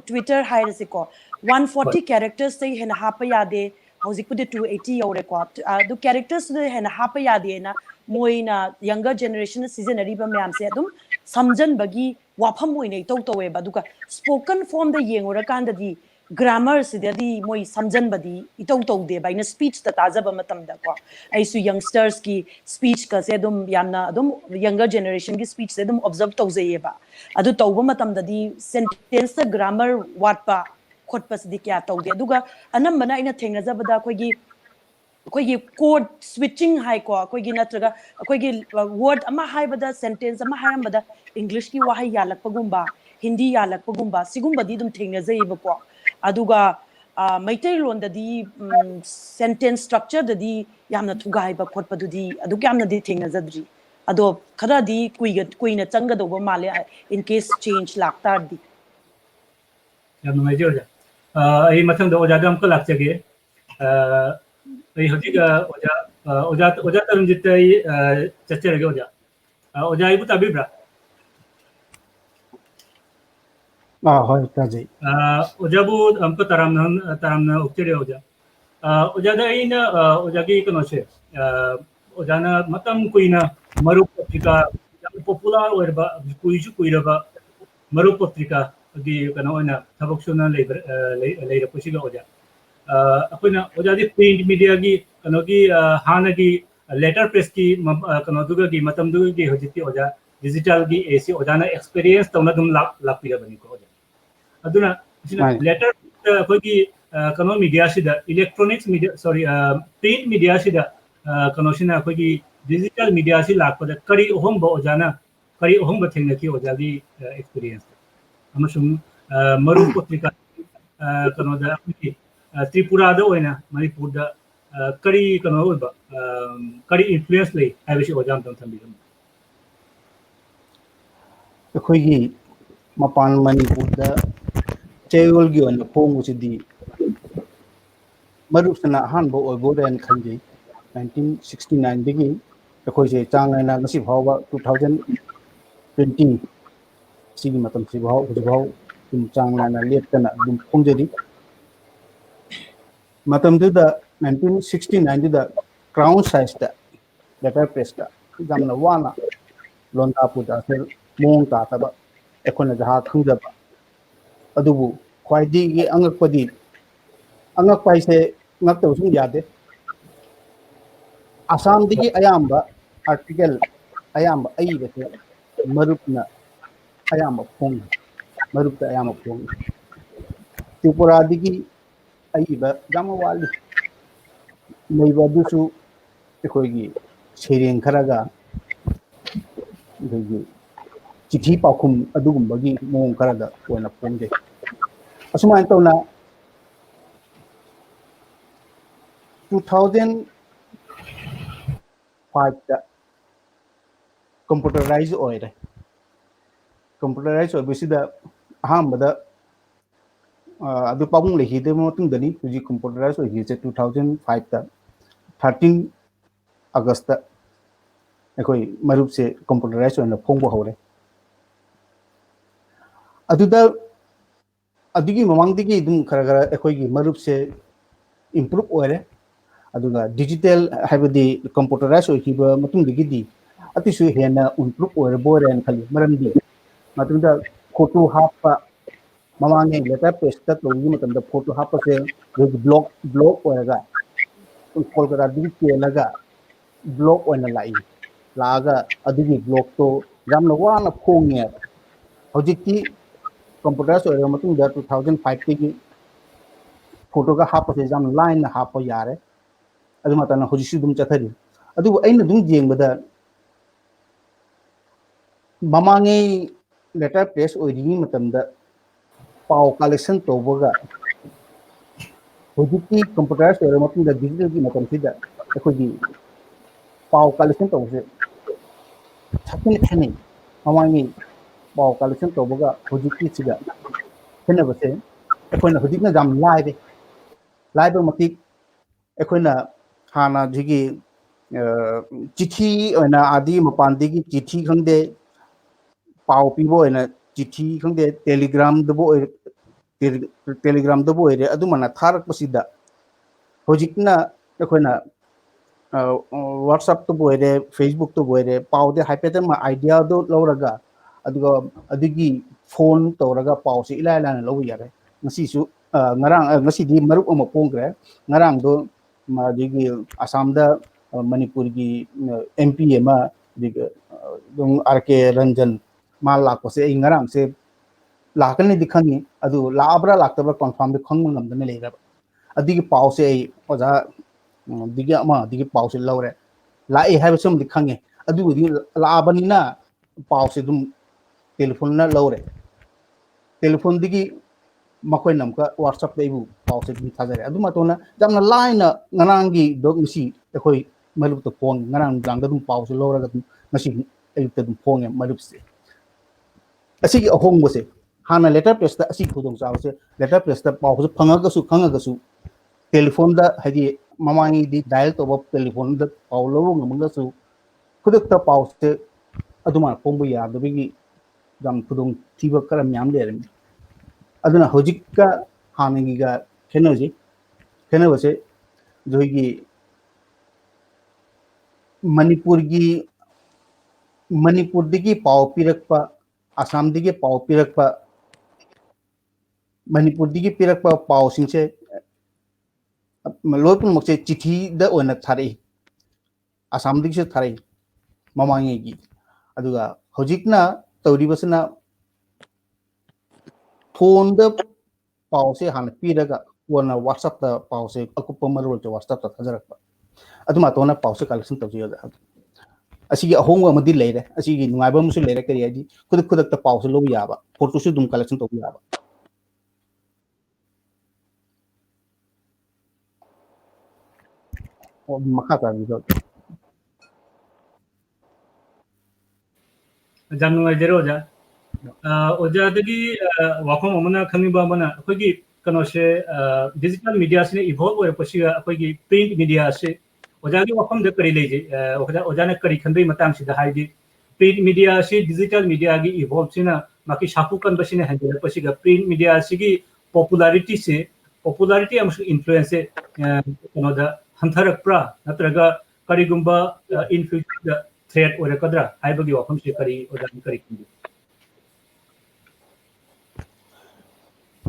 Twitter hairase ko 140 characters sai hena hapa yade hauzik pude 280 yore ko do characters de hena hapa yade na moina younger generation seasonary ba myam se adum samjan bagi wafam moina to ba duka spoken form da yengora kan da di grammar sidadi moi samjan badi to de ba ina speech ta tajaba matam da ko aisu youngsters ki speech ka se dum yamna dum younger generation ki speech se dum observe to ba adu tawba matam da di sentence ta grammar wat pa khotpas di kya to de aduga anam bana ina thengna jabada koi gi code switching hai ko koi gi natraga koi gi word ama hai bada sentence ama haram bada english ki wahai yalak pagumba hindi yalak pagumba sigumba di dum thengna ba ko aduga maitai lon da di sentence structure da di yamna thugai ba khotpa du di adu kyamna di thengna jadri ado khara di kuina changa do ba male in case change laktar di yamna mai jorja ai mathang da oja dam ko lakchage ai hojiga oja tarunjit ai chachere ge oja ibu tabibra hoi taji ojabu amko taramna uktere oja da ina ojagi kono che ojana matam kuina Marup patrika popular orba kuiraba Marup patrika gi kana oina thaboksuna leira pusiga oja अखोना ओजादी print media की कनोगी हाना की letter press की कनोदुगा की मतमदुगा की होजिती ओजा digital की एसी ओजाना एक्सपीरियंस तौना दुम लापिरा बनी को ओजा अदुना लेटर अखोगी कनो मीडिया सिदा electronics media sorry print media सिदा कनोसिना अखोगी डिजिटल मीडिया सि लापदा करी ओहम ओजाना करी ओहम थेंगना की ओजादी एक्सपीरियंस अमसुम मरुप पत्रिका कनोदा त्रिपुरा मणिपुर करी कनो करी इन्फ्लुएंस ले हैबसी ओजाम तम थंबिरम अखोगी मपान मणिपुर चेयोल की ओन फोंगुसिदी मरुसना हानबो ओइबोरेन खंजी 1969 दगी अखोइसे चांगना ngasi फावबा 2020 सिगी मतम सिभाव हुजभाव तुम चांगना लेपतना दुम फोंजरी मतम दुदा 1969 दुदा क्राउन साइज दा लेटर प्रेस दा jamna wana londa puda se mong ta taba ekona jaha khungdaba adubu khwaidi gi angak pai se ngak to sung yade asam digi ayamba article ayamba ai bese marupna ayamba phong marupta ayamba phong tripura digi ai ba jama wali neiba dusu ekhoi sereng kharaga ꯗꯒꯤ ꯆꯤꯊꯤ ꯄꯥꯎꯈꯨꯝ ꯑꯗꯨꯒꯨꯝꯕꯒꯤ ꯃꯑꯣꯡ ꯈꯔꯗ ꯑꯣꯏꯅ ꯐꯣꯡꯖꯩ ꯑꯁꯨꯃꯥꯏꯅ ꯇꯧꯅ 2005ꯗ ꯀꯝꯄ꯭ꯌꯨꯇꯔꯥꯏꯖ ꯑꯣꯏꯔꯦ ꯀꯝꯄ꯭ꯌꯨꯇꯔꯥꯏꯖ ꯑꯣꯏꯕꯁꯤꯗ ꯑꯍꯥꯟꯕꯗ ꯑꯗꯨ ꯄꯥꯕꯨꯡ ꯂꯩꯈꯤꯗꯕ ꯃꯇꯨꯡꯗꯅꯤ ꯍꯧꯖꯤꯛ ꯀꯝꯄ꯭ꯌꯨꯇꯔꯥꯏꯖ ꯑꯣꯏꯈꯤꯕꯁꯦ 2005ꯗ 13 ꯑꯥꯒꯁꯇ अखोई मरुप से कंप्यूटराइज होना फोंग हौरे अदुदा अदुगी ममांगदिगी दुम खरा खरा अखोई मरुप से इंप्रूव ओरे अदुगा डिजिटल हाइबदी कंप्यूटराइज होखिबा मतुंगदिगी अतिसु हेना इंप्रूव ओरे बोरेन खली मरमदी मतुंदा फोटो हापा ममांगे लेटर पेज ता तोगी मतंदा फोटो हापा से ब्लॉग ओरेगा कोलकाता दिगी केलगा ब्लॉग ओना लाई लागा अदुगी ब्लॉग तो जामना वाना फोंगे हौजिकी कंप्यूटराइज ओरे मतुंदा 2005 की फोटो का हापसे जाम लाइन हाप यारे अदु मतना हौजिसु दुम चथरी अदु अइना दुम जेंगबदा ममांगे लेटर प्रेस ओइरिगी मतंदा पाव कलेक्शन तोबगा हौजिकी कंप्यूटराइज ओरे मतुंदा डिजिटल की मतम सिदा अखोगी पाव कलेक्शन तोबसे छाकिन खने ममांगे पाव कलेक्शन तोबगा हौजिकी सिदा खनेबसे अखोइना हौजिकना जाम लाइबे मति अखोइना हाना जिगी चिठी ओइना आदि मपानदिगी चिठी खंगदे पाव पीबो ओइना चिठी खंगदे टेलीग्राम दबो ओइरे अदुमना थारकपसिदा हौजिकना अखोइना WhatsApp तो बोरे Facebook तो बोरे पाउदे हाइपेटन मा आइडिया दो लौरगा अदुगा अदुगी फोन तौरगा पाउ से इला इला लौ यारे ngasisu ngarang ngasidi marup ama pongre ngarang do ma digi asam da manipur gi MP ma dig dong RK Ranjan ma lak se ngarang se lakane dikhangi adu labra laktabra confirm de khong ngam da leira adigi paw se oja digi ama digi paw se lawre lai hai sum dikhange adu di labani na paw se dum telephone na lawre telephone digi makoy namka WhatsApp daibu paw se dum thajare adu matona jamna laina nganangi dog misi ekhoi marup to phone nganang jang dum paw se lawra dum masi ayukta dum phone marup se asigi ahong bose hana letter press ta asi khudong chaw se letter press ta paw se khanga su telephone da hadi mamangi di dial to bop telephone da paw lo ngamanga su khuduk ta paw se aduma phongbu ya dabigi jam khudong thiba karam yam le aduna hojikka hanangi ga khenose joigi manipur digi paw pirakpa asam digi paw pirakpa manipur digi pirakpa paw singse loi pun mok se chithi da ona thari asam dik se thari mamangi gi aduga hojikna tawri basna phone da pause han piraga wana whatsapp da pause akupa marul to whatsapp ta thajarak aduma tona pause collection tawji da asigi ahonga madi leire asigi nungaiba musu leire kari adi khud khud ta pause lo yaba photo su dum collection to yaba makha ta ni Jam ngai jero ja. Oja dagi wakom amana khangi ba mana akogi kano se digital media se evolve ore pasiga akogi print media se oja gi wakom de kari leje oja na kari khandai matang sida haidi print media se digital media gi evolve sina maki shapu kan basine handle pasiga print media se gi popularity amusu influence kano da hantharak pra natraga kari gumba in future da threat ore kadra haibagi wakom se kari oja kari khandi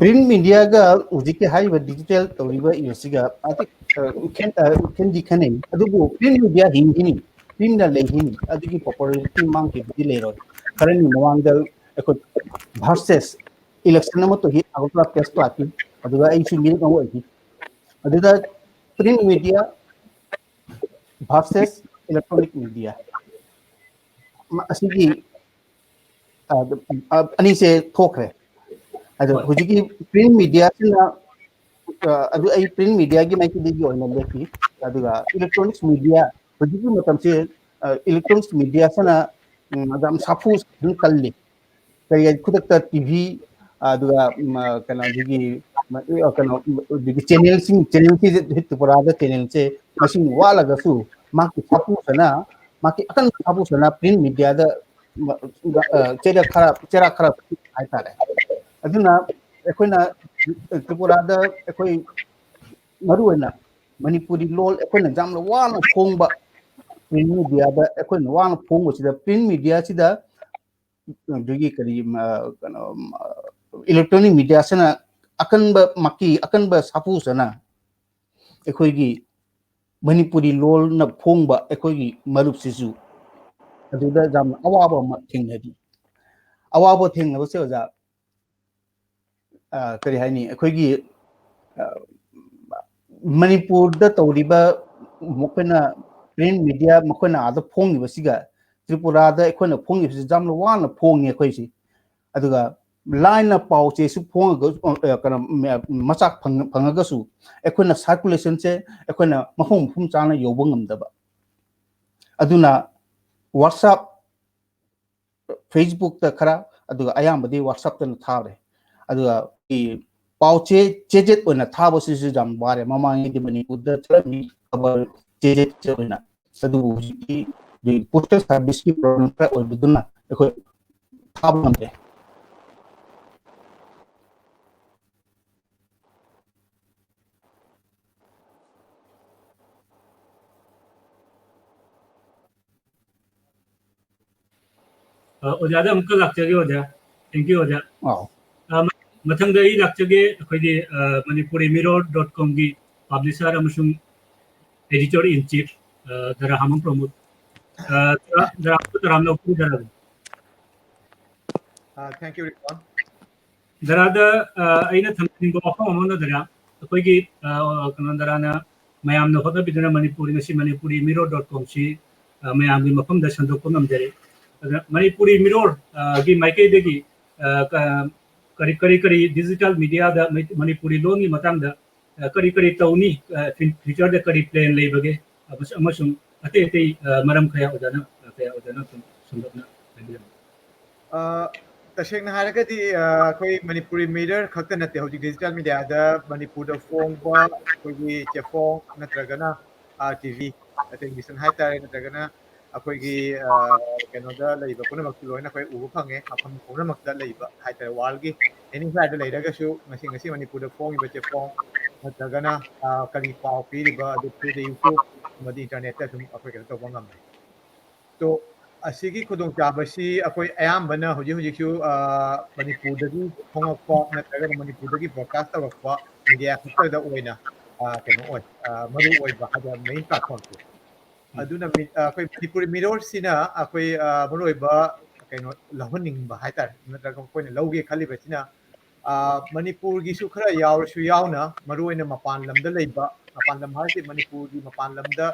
print media ga ujike haiba digital tawriba yosiga ati can dikhane adubu print media hingini print na lehini adugi popularity mang ke bidi lero current mawang da eko versus election ma to hi agutla test plaki aduga ai su mil kawo hi aduda print media versus electronic media asigi ani se thokre ado hujiki print media sina adu ai print media gi mai ki gi oina leki aduga electronics media hujiki matam se electronics media sana madam safu sun kalli kay kudakta tv aduga kana digi kana digi channel ki hit parada channel se machine wala ga su maki safu sana maki akan safu sana print media da chera khara ai tare aduna ꯑꯩꯈꯣꯏꯅ ꯇ꯭ꯔꯤꯄꯨꯔꯥꯗ ꯑꯩꯈꯣꯏ ꯃꯔꯨꯑꯣꯏꯅ ꯃꯅꯤꯄꯨꯔꯤ ꯂꯣꯜ ꯑꯩꯈꯣꯏꯅ ꯌꯥꯝꯅ ꯋꯥꯅ ꯐꯣꯡꯕ print ꯃꯤꯗꯤꯌꯥꯗ ꯑꯩꯈꯣꯏꯅ ꯋꯥꯅ ꯐꯣꯡꯕꯁꯤꯗ ꯄ꯭ꯔꯤꯟ ꯃꯤꯗꯤꯌꯥꯁꯤꯗ ꯑꯗꯨꯒꯤ ꯀꯔꯤ ꯀꯩꯅꯣ ꯏꯂꯦꯛꯇ꯭ꯔꯣꯅꯤꯛ ꯃꯤꯗꯤꯌꯥꯁꯤꯅ ꯑꯀꯟꯕ ꯃꯀꯤ ꯑꯀꯟꯕ ꯁꯥꯐꯨꯁꯤꯅ ꯑꯩꯈꯣꯏꯒꯤ ꯃꯅꯤꯄꯨꯔꯤ ꯂꯣꯜꯅ ꯐꯣꯡꯕ ꯑꯩꯈꯣꯏꯒꯤ ꯃꯔꯨꯞꯁꯤꯁꯨ ꯑꯗꯨꯗ ꯌꯥꯝꯅ ꯑꯋꯥꯕ ꯑꯃ ꯊꯦꯡꯅꯔꯤ ꯑꯋꯥꯕ ꯊꯦꯡꯅꯕꯁꯦ ꯑꯣꯖꯥ kari haini akhoi manipur da tawriba mokona print media mokona ada phongi basiga tripura da akhoi phongi basi jamlo wana phongi akhoi si aduga line paw che su phonga kana machak phangaga su akhoi circulation che akhoi mahum phum chana yoba ngamdaba aduna whatsapp facebook ta khara aduga ayambadi whatsapp ta thare aduga pauche chejet ona thaba sisu jam bare mamangi di manipur thrami abar chejet chona sadu ji di postal service ki problem ka obuduna eko thaba namde ओजादा अमुक लाक्चगे ओजा thank you ओजा wow मथंग दई लाक्चगे अखोइदि Manipuri mirror.com की publisher अमसुंग editor in chief दरा हमम प्रमोद दरा तराम लो पु दरा Thank you, Ripon. दरादा अइना थंगिंग offer अमन दरा अखोइगी कनन दराना मयाम न होदा बिदना मणिपुरी नसी मणिपुरी mirror.com सी मयाम की मफम द संदोक नमदरे मणिपुरी mirror की माइके देगी करी करी करी डिजिटल मीडिया दा मणिपुरी लोन की मतंग दा करी करी तौनी फ्यूचर दा करी प्लान लेबगे अमसुम अते अते मरम खया ओदाना संदोकना तसेंगना हारगदी कोई मणिपुरी मीडिया खक्ता नते हौजी डिजिटल मीडिया दा मणिपुर दा फोंगबा कोई चेफोंग नत्रगना टीवी टेलीविजन हाइतारे नत्रगना अखोइगी केनोदा लैबा पुनमक्ति लोइना कोई उबु फंगे मफम पुनमक्ता लैबा हाइतारे वालगी एनी साइड लैरगसु ngasi ngasi मणिपुर दा फोंगिबा चेफोंग नत्रगना करी पाव पीरिबा अदु थ्रू द यूट्यूब मदि इंटरनेट ता सुम अखोइ केनो तोबा ngam तो असिगी खुदोंग चाबसी अखोइ अयाम्बना हुजि हुजिसु मणिपुर दगी फोंगपा नत्रगना मणिपुर दगी ब्रॉडकास्ट तवरपा मीडिया खक्तदा ओइना keno oi maru oi ba hada main platform se aduna koi Manipuri mirror sina koi maru oi ba keno lahoning ba haitar natraga koi ne lauge khali ba sina Manipur gi su khara yaw su yaw na maru oi na mapan lam da leiba mapan lam ha se Manipur gi mapan lam da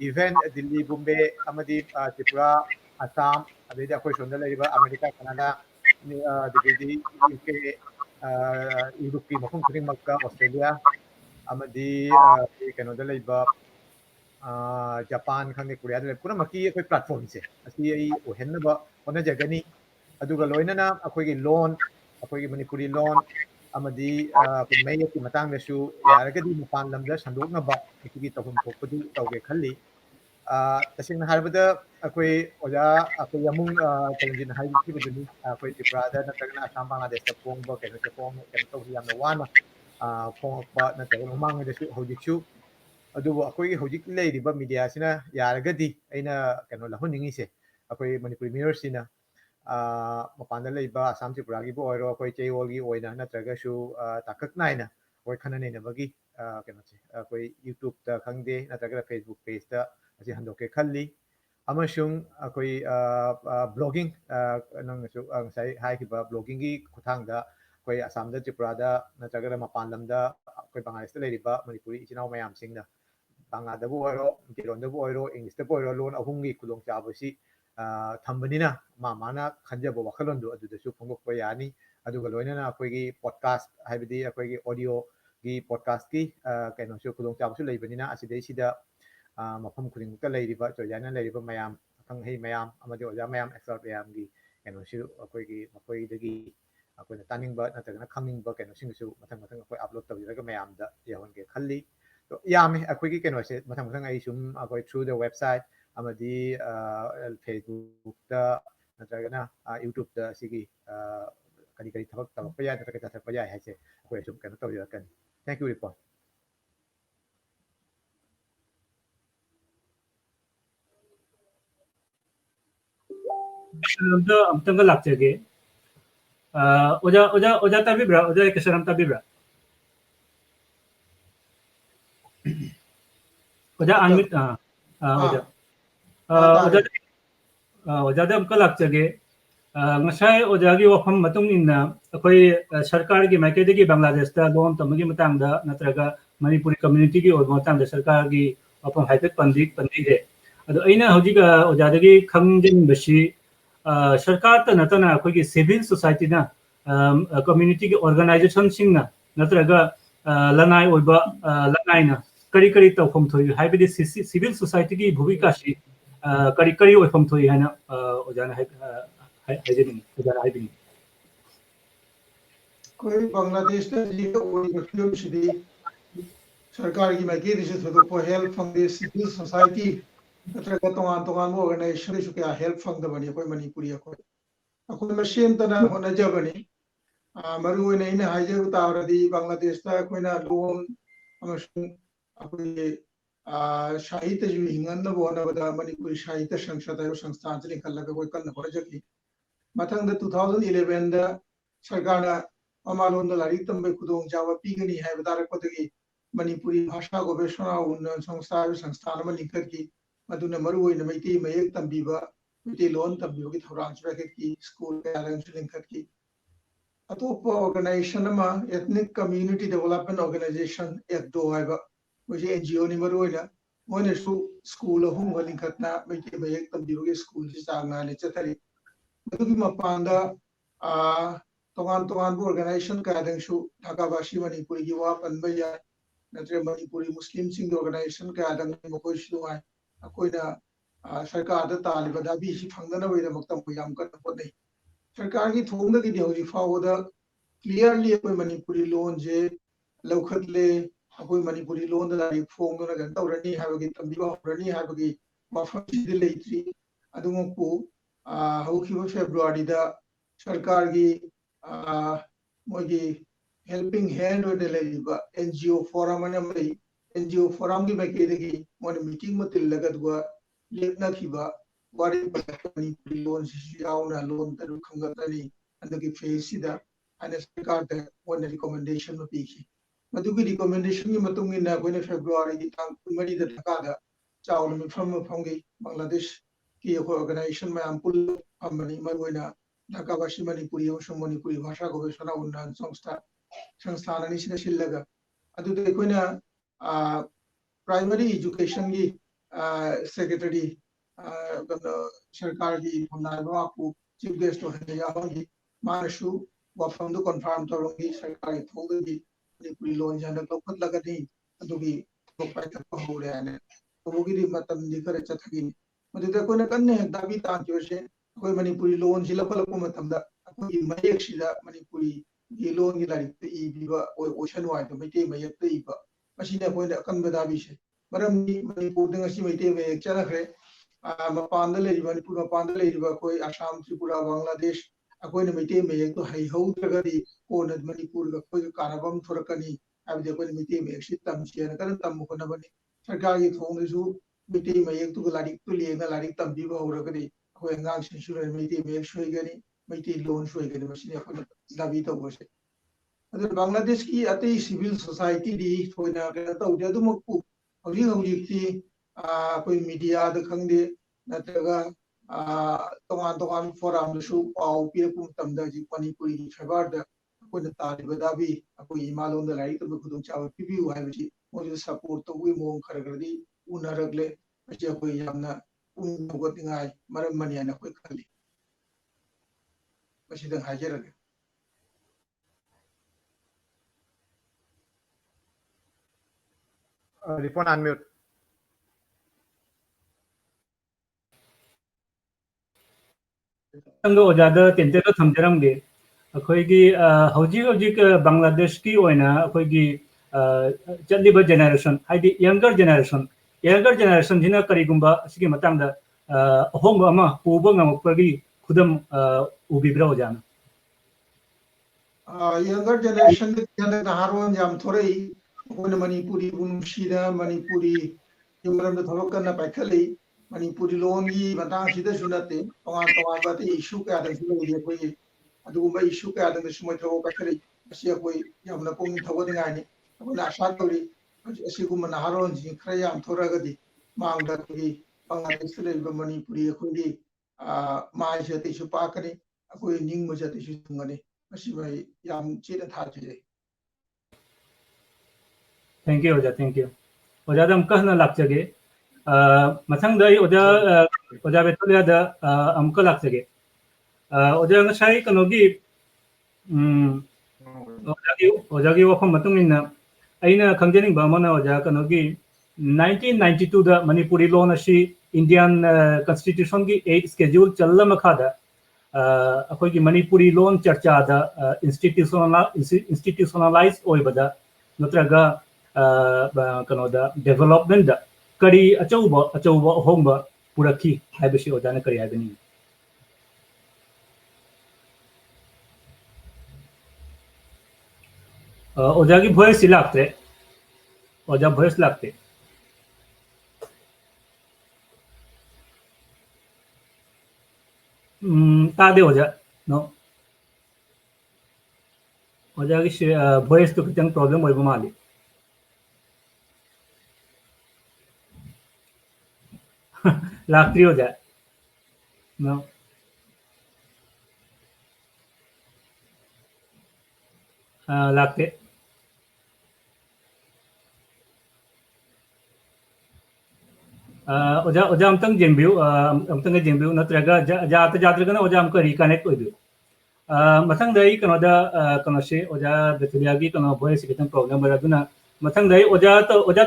event Delhi Bombay amadi Tripura Assam adai da koi sonda leiba America Canada digidi UK Europe ki mafum khuding makka Australia amadi keno da leiba Japan khangni Korea da pura maki koi platform se asi ai ohen ba ona jagani aduga loinana akoi gi loan akoi gi Manipuri loan amadi mai ki matang da su yaragadi mapan lamda sandokna ba ki tawhum thokpadu tawge khalli tasingna harbada akoi oja akoi yamung Tarunjit hai ki buduni akoi Tripura da natagana Assam Bangladesh da pongba keno che pong keno tawhi yamna wana pongba natagana humang da su hojiksu adubu akoi hojik leiriba media sina yaragadi aina keno lahoningi se akoi Manipuri mirror sina mapanda leiba Assam Tripura gi bo oiro akoi cheiwol gi oina natragasu takak naina akoi khana nei nabagi keno se akoi YouTube da khangde natraga Facebook page da asi handoke khalli amasung akoi blogging nang su ngasai hai ki ba blogging gi khuthang da akoi Assam da Tripura da natraga mapan lam da akoi Bangladesh da leiriba Manipuri ichinau mayam singna Bangla bu oiro Tiron bu oiro English bu oiro lon ahungi kulong chabasi thambanina mana khanjaba wakhalon du adu su phongok pa yani aduga loinana akoigi podcast haibidi akoigi audio gi podcast ki kaino su kulong chabu su leibanina asidai sida mafam khuding ka leiriba choyana leiriba mayam khang hei mayam amadi oja mayam expert mayam gi kaino su akoigi dagi akoina taningba natagana khangingba kaino singsu mathang mathang akoi upload tawiraga mayam da yahon ge khalli to yame akoigi kaino se mathang mathang ai sum akoi through the website amadi Facebook da natragana YouTube da sigi kari kari thabak tawak pa yai natraga tathak pa yai haise akoi sum kana tawirakan thank you Ripon दा अमतंग लाक्चगे ओजा ताबिब्रा ओजा के शरम ताबिब्रा ओजा अनमित ओजा ओजा दा अमका लाक्चगे ngasai ojagi wafam matung inna akoi sarkar gi maike gi Bangladesh da loan tamagi matang da natraga Manipuri community gi or matang da sarkar gi wafam haipet pandik de ado aina hojiga ojadagi khangjin bashi sarkar ta natana akoi gi civil society na community gi organization sing na natraga lanai oiba lanai na kari kari tawkhom thoi haibidi civil society gi bhumika shi kari kari oifam thoi hana ojana कोई बांग्लादेश जी film सिदी सरकार की माइके दिसे थोदो पो help फंग civil society नत्रगा तोंगान तोंगान organisation सु क्या help फंग the बनी कोई मणिपुरी कोई मशीन तना होना जबनी मरु ने इन हाइजे उतारदी बांग्लादेश ता कोइना लोन अमसुं अकोई साहित्य जु हिंगन न बोना बदा मणिपुरी साहित्य संसद आयो संस्थान से निकल कोई कल न जकी मथंग 2011 दा सरकार ममालोन दा लारी तंबे खुदोंग जावा पीगनी है बदारपदगी मणिपुरी भाषा गवेषणा उन्नयन संस्थान में लिंकर की मधुन मरु ओइन मैती मयेक तंबीबा मैती लोन तंबीबा की थौरांग ब्रैकेट की स्कूल के लिंकर की अतोप ऑर्गेनाइजेशन मा एथनिक कम्युनिटी डेवलपमेंट ऑर्गेनाइजेशन एक दो है मुझे एनजीओ नि मरु ओइना मोने सु स्कूल हम लिंकतना मैती मयेक तंबीबा की स्कूल से चांगना ने चतरी मधुकी मपांदा तोगान तोगान ऑर्गेनाइजेशन कादंसु ढाकावासी मणिपुरी की वा पनबा याय नत्रे मणिपुरी मुस्लिम सिंह ऑर्गेनाइजेशन कादंग मकोय सुवाय अकोइना सरकार दा तालिबा दाबी सि फंगना वइदा मक्तम को याम कर पदे सरकार की थोंग की देहौजी फावदा क्लियरली अकोय मणिपुरी लोन जे लौखतले अकोय मणिपुरी लोन दा फोंग ना गन तौरनी हाबगी तंबिबा होरनी हाबगी मफम सिदि लेत्री अदुमपु हौखिबा फेब्रुआरी दा सरकार की मोगी हेल्पिंग हैंड ओने लेबा एनजीओ फोरम ने एनजीओ फोरम की मैकेदगी मोने मीटिंग में तिलगदवा लेखना खिबा वारी मणिपुरी लोन सियाउना लोन तरु खंगतनी अंदगी फेसिदा अने सरकार ते मोने रिकमेंडेशन में पीखी मधुगी रिकमेंडेशन की मतुंग इन कोई फेब्रुआरी की तांग मरी द ढका चावल में फंगी बांग्लादेश की ऑर्गेनाइजेशन में पुल फमनी मरुना ढका वासी मणिपुरी और मणिपुरी भाषा को सना उन्नयन संस्थान निशिना शिल्लगा अदुदे कोइना प्राइमरी एजुकेशन की सेक्रेटरी सरकार की हमनाइबा को चीफ गेस्ट होने याहोगी मानसु वफम दु कन्फर्म तौरोंगी सरकार की थोगी मणिपुरी लोन जन लौखत लगनी अदुगी थोपाय तक होरे आने तोगी मतम दिखरे चथगी मदुदा कोइना कन्ने दाबी तांजोसे कोई मणिपुरी लोन जिलपलको मतमदा कोई मयेक सिदा मणिपुरी की लोन की लारिक इबा ओशन वाइ तो मैते मयेक इबा मसिना कोइना कन्बा दाबीसे मरमनी मणिपुर दंगसी मैते मयेक चरखरे मपान मणिपुर मपान कोई आसाम त्रिपुरा बांग्लादेश अकोई मैते मयेक तो हई हौद्रगदी कोन मणिपुर कोई कारबम थोरकनी आबदे कोई मैते मयेक सि तमसेन कन तम होनबनी सरकार की थोंगसु मैते मयेक तो लारिक तो लेना लारिक तमबीबा होरगदी कोई अंगांग सिसुर मैते मयेक सोइगनी मैते लोन सोइगनी मसिने कोन दाबी तौबसे अदर बांग्लादेश की अतई सिविल सोसाइटी दी थोइना के तौदे दुमकु हौजी हौजी की कोई मीडिया द खंगदे नत्रगा तोगान तोगान फोरम सु पाउ पिरपु तमदा जी मणिपुरी की फेवर द कोन तालिबा दाबी कोई इमालोन द लाइक तो खुदुम चाव पिबिउ हाइबजी मोजु सपोर्ट तो वी मोंग खरगरदी उनरगले मचे कोई यामना उन नगोतिंगाय मरम मनियाना कोई खली मसिदं हाजरगे Ripon unmute. तंग ओजादा तेंते तो थमजरंगे अखोइगी हौजी हौजी बांग्लादेश की ओइना अखोइगी चलिबा जेनरेशन हाइदि यंगर जेनरेशन जिना करिगुंबा सिगी मतंगदा अहोंबा अमा पुबा ngamukpagi khudam ubibra ओजाना younger generation the Haron Jam Thorei, when Manipuri Unshida, Manipuri, Yumaram the Thorokana Pakali, Manipuri Longi, Matan Shida Sunate, but the issue at the Aduma issue at the Sumatro Pakari, Siakoi, Yamapong Tawadani, when I Shatori, Sikuman Haron, Krayam Toragadi, Mang Daki, Bangladesh, Manipuri, Kudi, Maja Tishu Pakari, Akui Ning Mujatishu Tungani. Thank you, Oja. Thank you. Oja dam kahna lakjage. Mathang dai Oja Betholia da amka lakjage. Oja ngasai kanogi Oja gi wafam matung inna aina khangjening ba mana Oja kanogi 1992 da Manipuri law na shi Indian Constitution ki 8 schedule challa makhada अखोई मणिपुरी लोन चर्चा the institutionalise ओइबदा नत्रगा कनो the development the करी अचौबा होंबा पुरखी हाइबसी ओजाना करी हाइबनी ओजा की वॉइस लागते ओजा वॉइस लागते तादे ओजा नो ओजा की वॉइस तो कितने प्रॉब्लम होइबा माली लागत्री ओजा नो लागते ओजा ओजा अमतंग जेंबिउ अमतंग जेंबिउ नत्रगा जात्रगना ओजा हमको रिकनेक्ट ओइदु मथंग दई कनोदा कनोसे ओजा बेथुलिया की कनो वॉइस कितन प्रॉब्लम बरादुना मथंग दई ओजा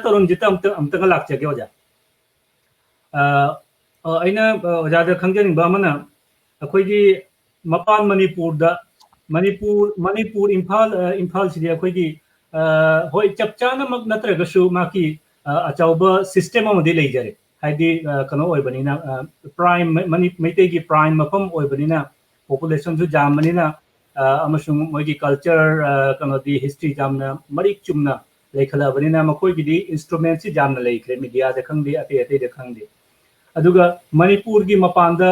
तो रुंजिता अमतंग लाक्चगे ओजा अइना ओजा द खंगजनिंग बामना अखोइगी मपान मणिपुर इम्फाल सिदि अखोइगी होय चपचाना मक नत्रगसु माकी अचाउबा सिस्टम अमदि लेजरे हाइदि कनो ओइबनिना प्राइम मैतेगी प्राइम मफम ओइबनिना पॉपुलेशन जो जामनिना अमसुंग मोइगी कल्चर कनो दि हिस्ट्री जामना मरिक चुमना लेखलाबनिना मखोइगिदि इंस्ट्रूमेंट सि जामना लेखरे मीडिया द खंगदि अते द खंगदि अदुगा मणिपुर की मपानदा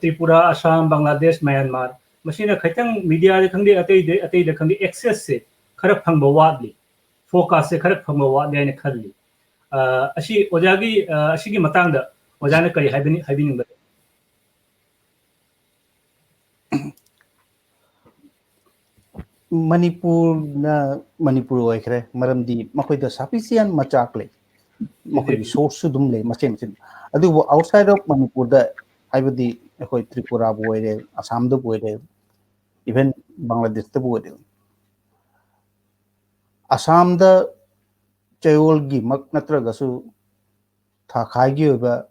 त्रिपुरा असम बांग्लादेश म्यांमार मसिना खैतंग मीडिया द खंगदि अते द खंगदि एक्सेस से खरा फंगबा वादली फोकस से खर फम वाले ने खल्ली अशी ओजागी अशीगी मतंग दा ओजाने करी हाइबिनिंग Manipur oikre maramdi makoida sufficient machak le makoidi source dum le machem chin adu outside of Manipur da haibadi ekoi Tripura boire Assam da boire even Bangladesh da boire Assam da chayol gi mak natraga su tha khai gi ba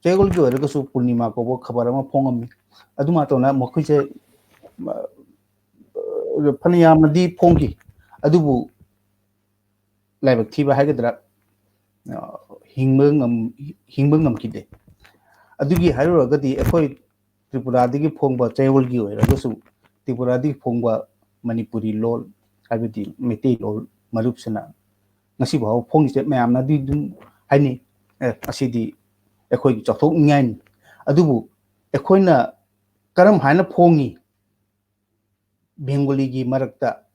chayol gi ore ga su Purnima ko bo khabar ma phongam adu ma to na makoi che Panayamadi Pongi, Adubu Labactiva Hagadra Hingbungam Kide. Adugi Haragati, Ekoi Tripuradi Pongba, Tawolgi, Ragasu, Tripuradi Pongba, Manipuri Lol, Abiti, Mete Lol, Marupsana, Nasiba, Pongs that may am not doing Hani, Asidi, Ekoi Chatok Nyan, Adubu, Ekoina Karam Hana Pongi. Bengali gi marakta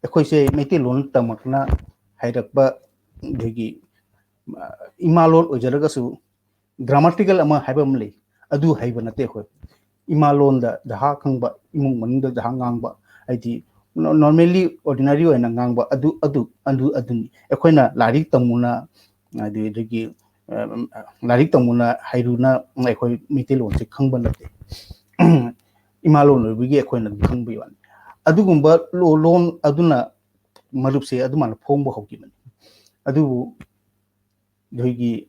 ekoi se meti lon tamakna hairakba degi imalon ojaraga su grammatical ama haibam le adu haiba nate khoi imalon da jaha khangba imung maning da jaha ngangba aiti normally ordinary oina ngangba adu ekoina larik tamuna adi degi larik tamuna hairuna ekoi meti lon se khangba nate imalon bigi ekoina khangbi wan adugumba loan aduna marup se adumana phongba hokiman adu doigi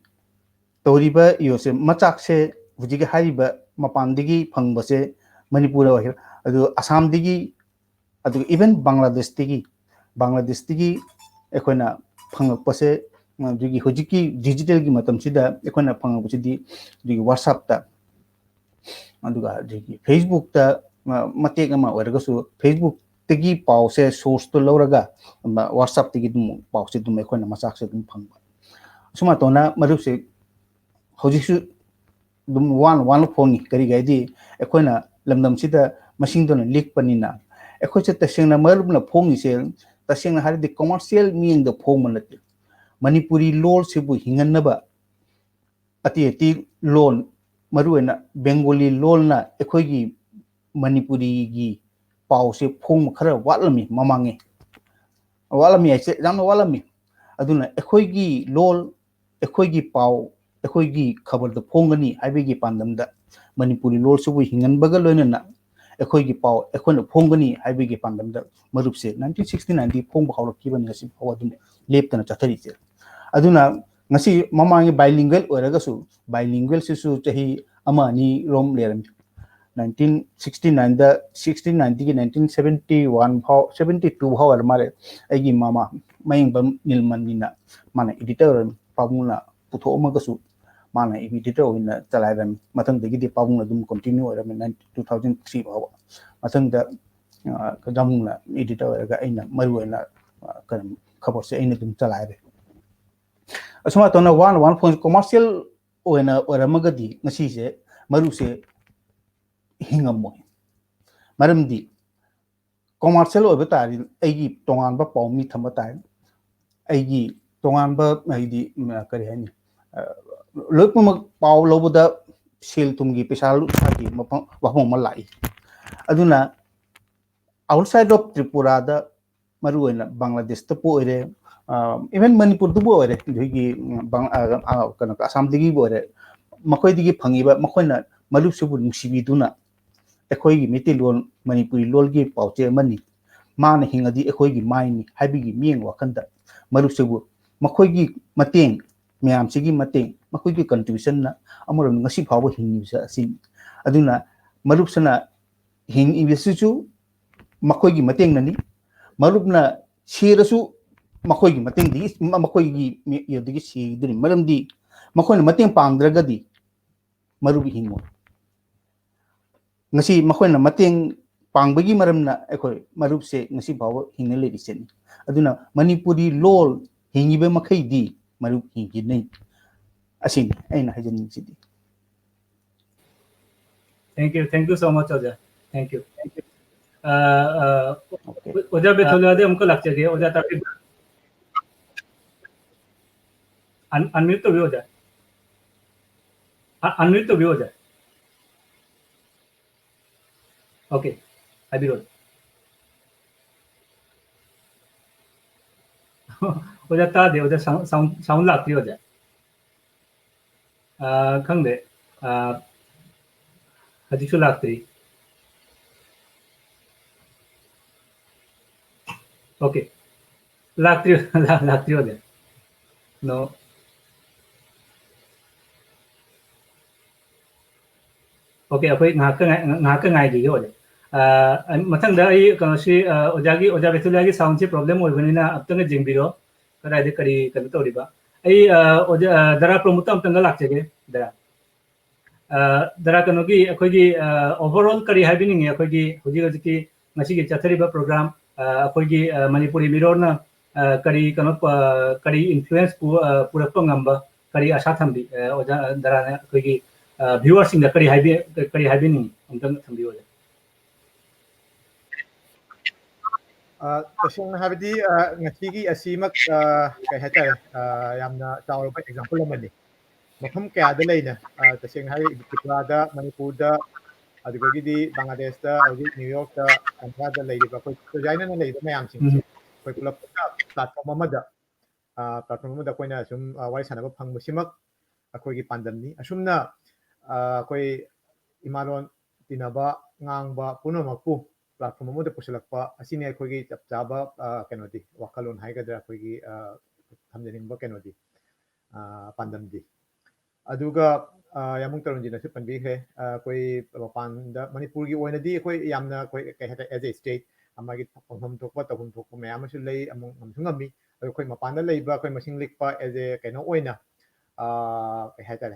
toriba yose machak se hujiga hariba mapandigi phangba se Manipura wa adu Assam digi adu even Bangladesh digi ekoina phangpa se dogi hujiki digital gi matam sida ekoina phangpa sidi dogi WhatsApp ta aduga dogi Facebook ta matek ama oiragasu Facebook tegi pause source to loraga WhatsApp tegi dum pause dum ekhoina machak se dum phangba suma tona marup se hojisu dum one phone kari gaidi ekhoina lamdam sida machine don leak panina ekhoche tasengna marup na phongi se tasengna hari de commercial meaning the phong manat Manipuri lol sibu hinganaba ati loan maruena Bengali lol na ekhoigi Manipuri gi pause phong khara walami mamange walami aise jamna walami aduna ekhoigi lol ekhoigi pau ekhoigi khabar da phongani haibegi pandamda Manipuri lol subu hingan bagal loina ekhoigi pau ekhoina phongani haibegi pandamda marupse 1969 di phong bahawla kibani ngasi phawadun leptana chathari che aduna ngasi mamange bilingual oiragasu bilingual sisu chahi amani rom leram 1969 da 1690 ki 1971 bhaw 72 bhaw mare agi mama maying bam nilmanina mana editor pamuna putho amagasu mana editor oina chalairam mathang degi di pamuna dum continue oira 2003 bhaw mathang da jamuna editor ga aina maru oina kan khabar se aina dum chalaire asuma tona one point commercial oina oramagadi ngasi se maru se hingamoy maramdi commercial oiba tari aigi tonganba paumi thamba tai aigi tonganba aidi kari hani loipuma paw lobuda sel tumgi pesalu agi wapong malai aduna outside of Tripura da maruena Bangladesh ta poire even Manipur du boire jogi kana Assam digi boire makoi digi phangiba makoina malup subu nungsibiduna ekhoigi meti lol Manipuri lol gi pauche mani mana hingadi ekhoigi maini haibigi mieng wakanda marup subu makhoigi mateng myam sigi mateng makhoigi contribution na amoram ngasi phawa hingi sa sin aduna marup sana hing ibisuchu makhoigi mateng nani marupna shirasu makhoigi mateng di makhoigi yodigi si duni maramdi makhoina mateng pangdragadi marubi hingo ngasi makhoina mateng pangbagi maramna ekoi marup se ngasi bawa hingle disen aduna Manipuri lol hingibe makhai di marup hingi nei asin aina hajan sidi thank you so much Oja thank you Oja Betholia de हमको लगता है Oja ताकि unmute तो भी हो जाए, unmute तो भी हो जाए। ओके, अभी हो जाता दे, हो जाए साउंड लाती हो जाए। खंगदे हजिसु लाती। ओके, लाती हो जाए। नो ओके, अखोई ngak ngai gi ho de mathang da ai ka si oja betulia gi sound si problem oi bani na aptang jing biro kada de kari kan to ri ba ai oja dara promutam tang lak chege dara kano gi akhoi gi overall kari habi ning akhoi gi hoji hoji ki ngasi gi chathari ba program akhoi gi manipuri miror na kari kano kari influence pura pangamba kari asa thambi oja dara akhoi gi viewers in the kari habi ning amtang thambi ho तसेंग हाबदी ngasi asimak kai hatare yamna tawrba example amani mafam kya da leina taseng hari Tripura da Manipur da adugagi di Bangladesh da audi New York da Canada da leida koi jaina na leida mayam sing se koi pulap platform amada koina sum wai sanaba phang musimak akoi gi pandamni asumna koi imaron tinaba ngangba punomakpu platform amada pusilakpa asine akoi gi chapchaba kenodi wakalon haigadra akoi gi thamjaningba kenodi pandamdi aduga yamung tarunjina se panbikhe koi mapanda manipur gi oinadi koi yamna koi kai hata as a state amagi phomhom thokpa tahum thokpa mayam su lei amung ngamsungami koi mapanda leiba koi masing likpa as a kaino oina kai hata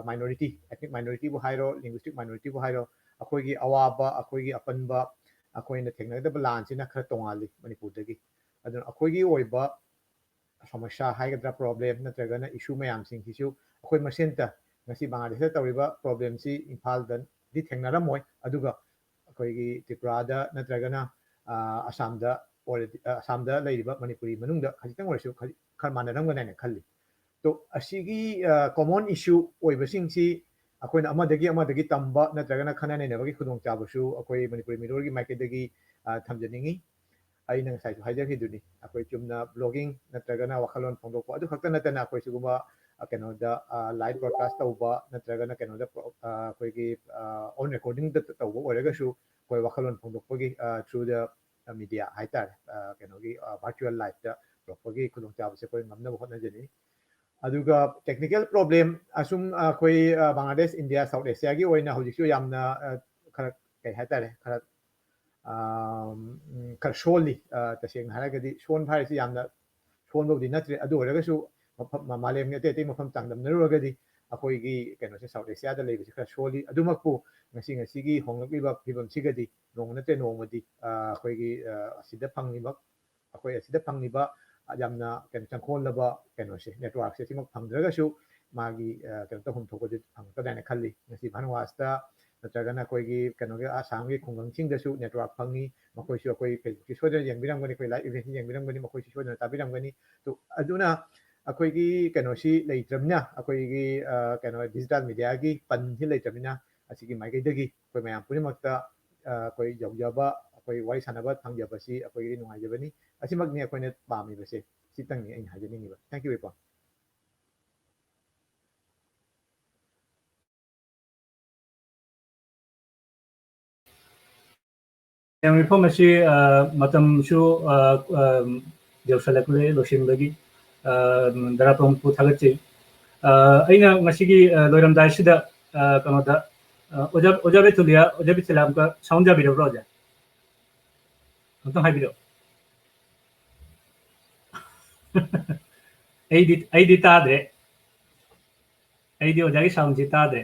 minority ethnic minority bu hairo linguistic minority bu hairo akoi gi awaba akoi gi apanba akoi na thengna da balance na khara tongali manipur dagi adun akoi gi oiba samasya haigadra problem natragana issue mayam sing hisu akoi masenta ngasi Bangladesh da tawriba problem si Imphal dan di thengnaramoi aduga akoi gi Tripura da natragana Assam da leiriba Manipuri manungda khajitang oisu khar manaramgana ne khalli to asigi common issue oibasing si akoi na amadagi tamba natragana khanane ne bagi khudong chabusu akoi Manipuri miror gi makedagi thamjaningi ai nang sai hajar hiduni akoi chumna blogging natragana wakhalon phongdokpa adu khakta natana akoi suguma keno da live broadcast tauba natragana keno da akoi gi on recording da tauba oraga su koi wakhalon phongdokpa gi through the media haitar keno gi virtual live da propagi khudong chaba se koi ngamna hotna jeni aduga technical problem asum koi Bangladesh India South Asia gi oina hojiksu yamna khara kai haitar khara sholi taseng haragadi shon bharisi yamna shon bodi natri adu oragasu malem ne te mafam tangdam narugadi akoi gi keno se South Asia da lebi khara sholi adumakpu ngasi gi honglabiba phibam sigadi nong nate nongmadi akoi gi asida phangniba akoi asida phangniba yamna ken changkhon laba keno se network se simak phangdragasu magi keno ta hum thokodi phangta dana khalli ngasi bhanwasta natragana koi gi keno gi asam gi khungang sing dasu network phangi makoi su koi Facebook ki soda yangbiramgani koi live event yangbiramgani makoi su soda tabiramgani to aduna akoi gi keno si leitramna akoi gi keno digital media gi pan hi leitramna asigi maigai dagi koi mayam punimakta koi yaujaba koi wai sanaba thangjaba si akoi gi nungaijabani asimak ni akoi ne pami base sitang ni ain hajani ba thank you Ripon yang informasi matam su jausalakule losinbagi dara prompu thagati aina ngasigi loiramdai sida kanoda oja betulia ka sound ja biro roja antang haibiro aidi tadre aidi oja gi sound ji tadre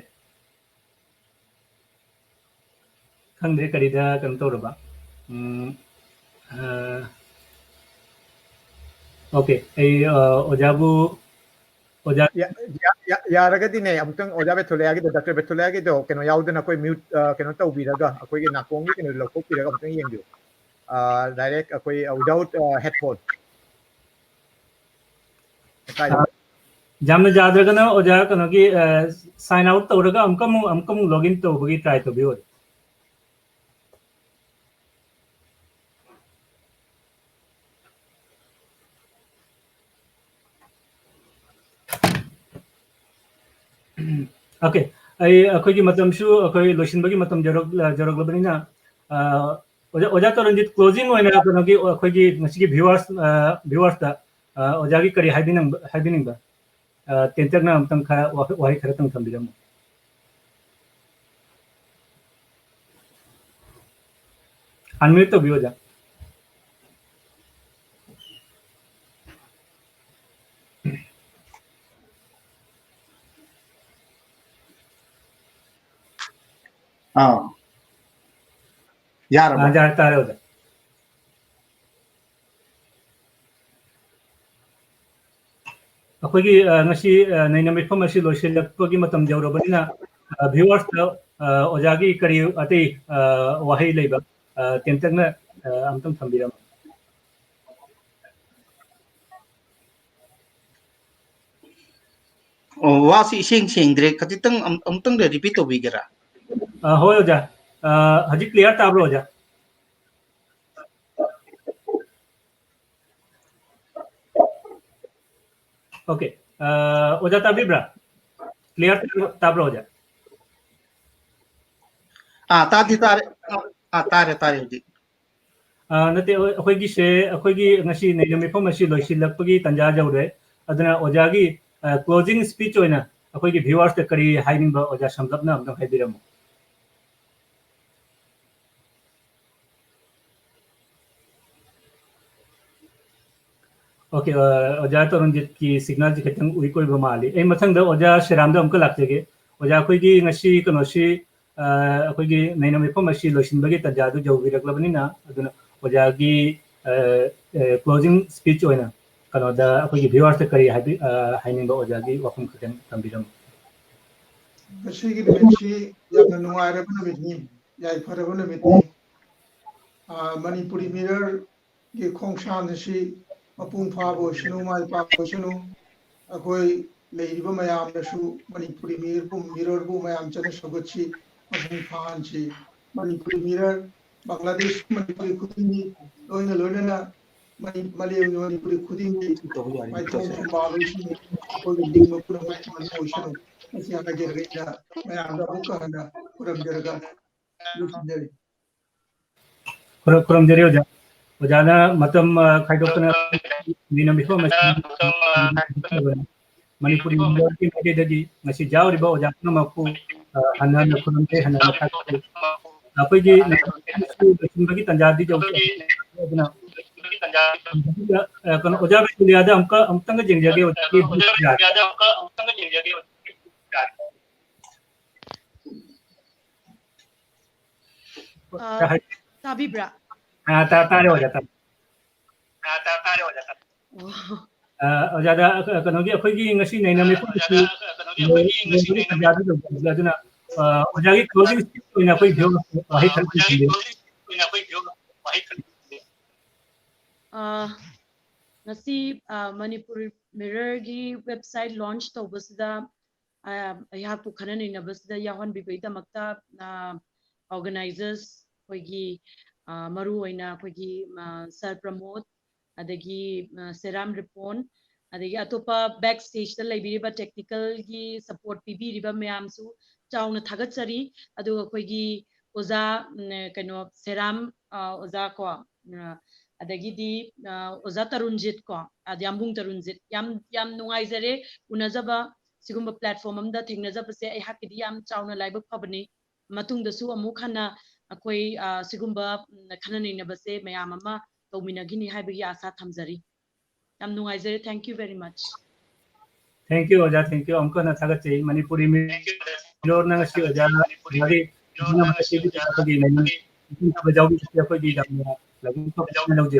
khangde karida kan torba okay ai ojabu oja yaragadi ne amtang oja Betholia gi Dr. Betholia gi do keno yaudana koi mute keno taubiraga akoi gi nakongi keno lokopiraga amtang yengdu direct akoi without headphone jamna jadragana oja kanogi sign out tawraga amkamu login tawbagi try to biyo okay ai akhoi matam shu akhoi loishin bagi matam jarog labanina oja Tarunjit closing oina kanogi akhoi ngasi viewers da oja gi kari haibinang ba tenterna amtang kha wahi khara tang thambiram unmute to biyo ja Yaraba. jar tare oja अखोगी ngasi nainami famasi loisilakpagi matam jawrabanina viewers ojaगी kari atei wahi leiba temtagna amtam thambiram Wasi sing katitang amtang de repeat obigera. hoy oja haji clear tabro oja okay oja tabibra clear tabro oja Tadi tare di. nate akhoi se akhoi ngasi nainami famasi loisilakpagi tanja jawre adana ojaगी closing speech oina akhoi viewers te kari hiding ba oja samlapna amtam haibiram okay oja Tarunjit ki signal ji khetang ui koi ba mali ei mathang da oja Sheram da amka lakjege oja akhoi gi ngasi kano si akhoi gi nainami famasi loisin bagi tanja du jawiraklabani na aduna oja gi closing speech oina kano da akhoi gi viewers te kari hiding ba oja gi wakum khetang tambiram Masih dimensi yang menuai revenue yai pada revenue Manipuri mirror ke khongsan si mapung pha bo sinu mai pa bo sinu akoi leiba mayam na su Manipuri mirror bu mayam chana sogochi mapung phan si Manipuri mirror Bangladesh Manipuri khudingi loina na Manipuri khudingi mai thong su ba bo sinu akoi ding ma pura mai man bo sinu asi aga jerga mayam da buka handa puram jerga lusinjari kuram jeri ojana matam khaidokna nainami famasi Manipuri minority made dagi ngasi jawri ba ojana maku hanana kurante hanana thakku apai gi bagi tanjadi jawti aduna kan oja be liada amtanga jengjage ojaki Tabibra. tare oja ojada kanogi akhoi gi ngasi nainami famasi bagi tanjadi jawti aduna ojagi closing speech ina akhoi bhyo wahi khalki ngasi Manipuri Mirror gi website launch tawbasida ayah pu khana ni nabasida yahan bi bai damakta organizers koigi maru oina koigi sir Promud adagi Sheram Ripon adagi atopa backstage ta laibiriba technical gi support pibiriba mayamsu chauna thagatsari adu koigi oza kaino Sheram oza ko adagidi oza Tarunjit ko adyambung Tarunjit yam nungaizare unajaba sigumba platform amda thingnajaba se ai hakidi yam chauna laiba phabani matungda su amu khana akoi sigumba khana ni nabase mayam ama tawminagini haibagi asa thamjari yam nungaizare thank you very much thank you oja thank you amko na thagache Manipuri mirror na ngasi oja ngari na mataki bi thagi nainami bajawgi akhoi gi jamna lagu ko na lawje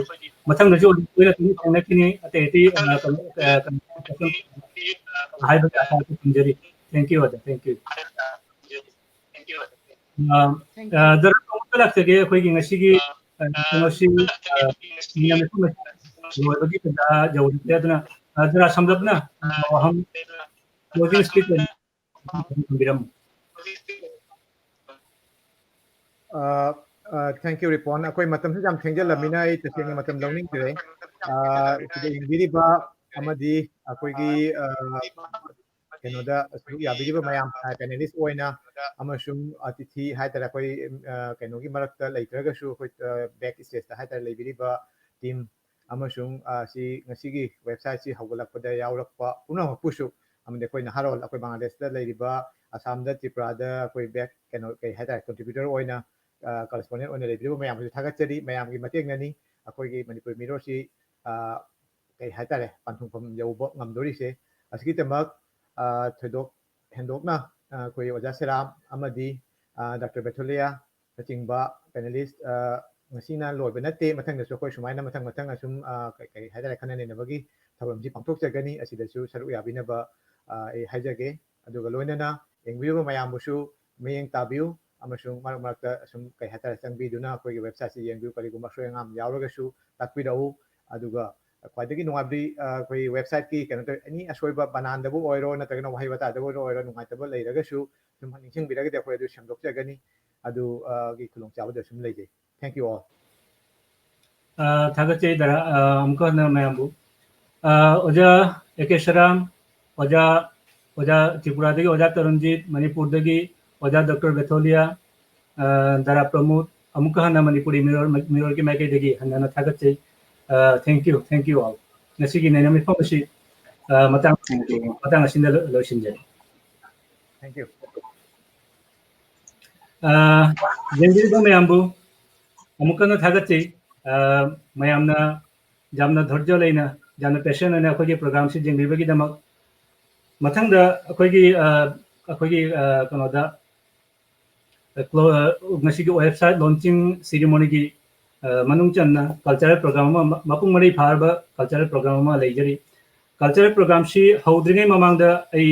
mathang na jo oina tini thangna kini ate ati hai ba ata tunjeri thank you oja thank you dar ko lakse ge akhoi gi ngasi gi kono si nainami famasi bagi ta jawri aduna जरा समझना हम closing speech बिरम Thank you, Ripon. Akoi matam se jam thengjal lamina ai taseng matam lawning dire. Sida ingiriba amadi akoi gi kenoda asru yabiriba mayam panelist oina amasung atithi haitara akoi kenogi marakta leitraga su akoi back stage ta haitara leibiriba team amasung si ngasigi website si hawgalakpada yawrakpa puna pusu amade akoi naharol akoi Bangladesh da leiriba Assam da Tripura da akoi back keno kai haitara contributor oina correspondent on the mayam thagachari mayam gi mateng nani akoi gi Manipur mirror si kai hatare panthung phom yaubo ngamdori se asiki tamak thodok hendokna koi oja Sheram amadi Dr. Betholia chingba panelist ngasina loiba natte mathang dasu koi sumaina mathang asum kai hatare khanane nabagi thabam ji pangthok jagani asidasu saru yabina ba ai hajage aduga loinana engbiba mayam busu meyeng tabiu amasung marakta asum kai hatara changbiduna koi website si yengbu kariguma soyangam yawragasu takpidau aduga khwaidagi nungabdi koi website ki kano ani asoiba banandabu oiro natagana wahi bata dabu oiro nungaitaba leiragasu sum ningching biragade koi adu samdokjagani adu gi khulong chawda sum leije. Thank you all. थागचे दरा हमको ना मैं हमबु ओजा एके शराम ओजा त्रिपुरा दगी ओजा तरुणजीत मणिपुर दगी ओजा doctor बेथोलिया दरा प्रमोद हमको ना मणिपुरी मिरर के मैके दगी हन्ना थागचे thank you all nasi gi nena mi phamasi matang asinda losinje Thank you. jengri ba mayambu amukana thagati mayamna jamna dhorjo leina jamna passion ana akhoi program si jengri ba gi damak mathangda akhoi kanoda ngasi gi website launching ceremony gi manung channa cultural program ma mapung mari pharba cultural program ma leijari cultural program si haudringai mamangda ai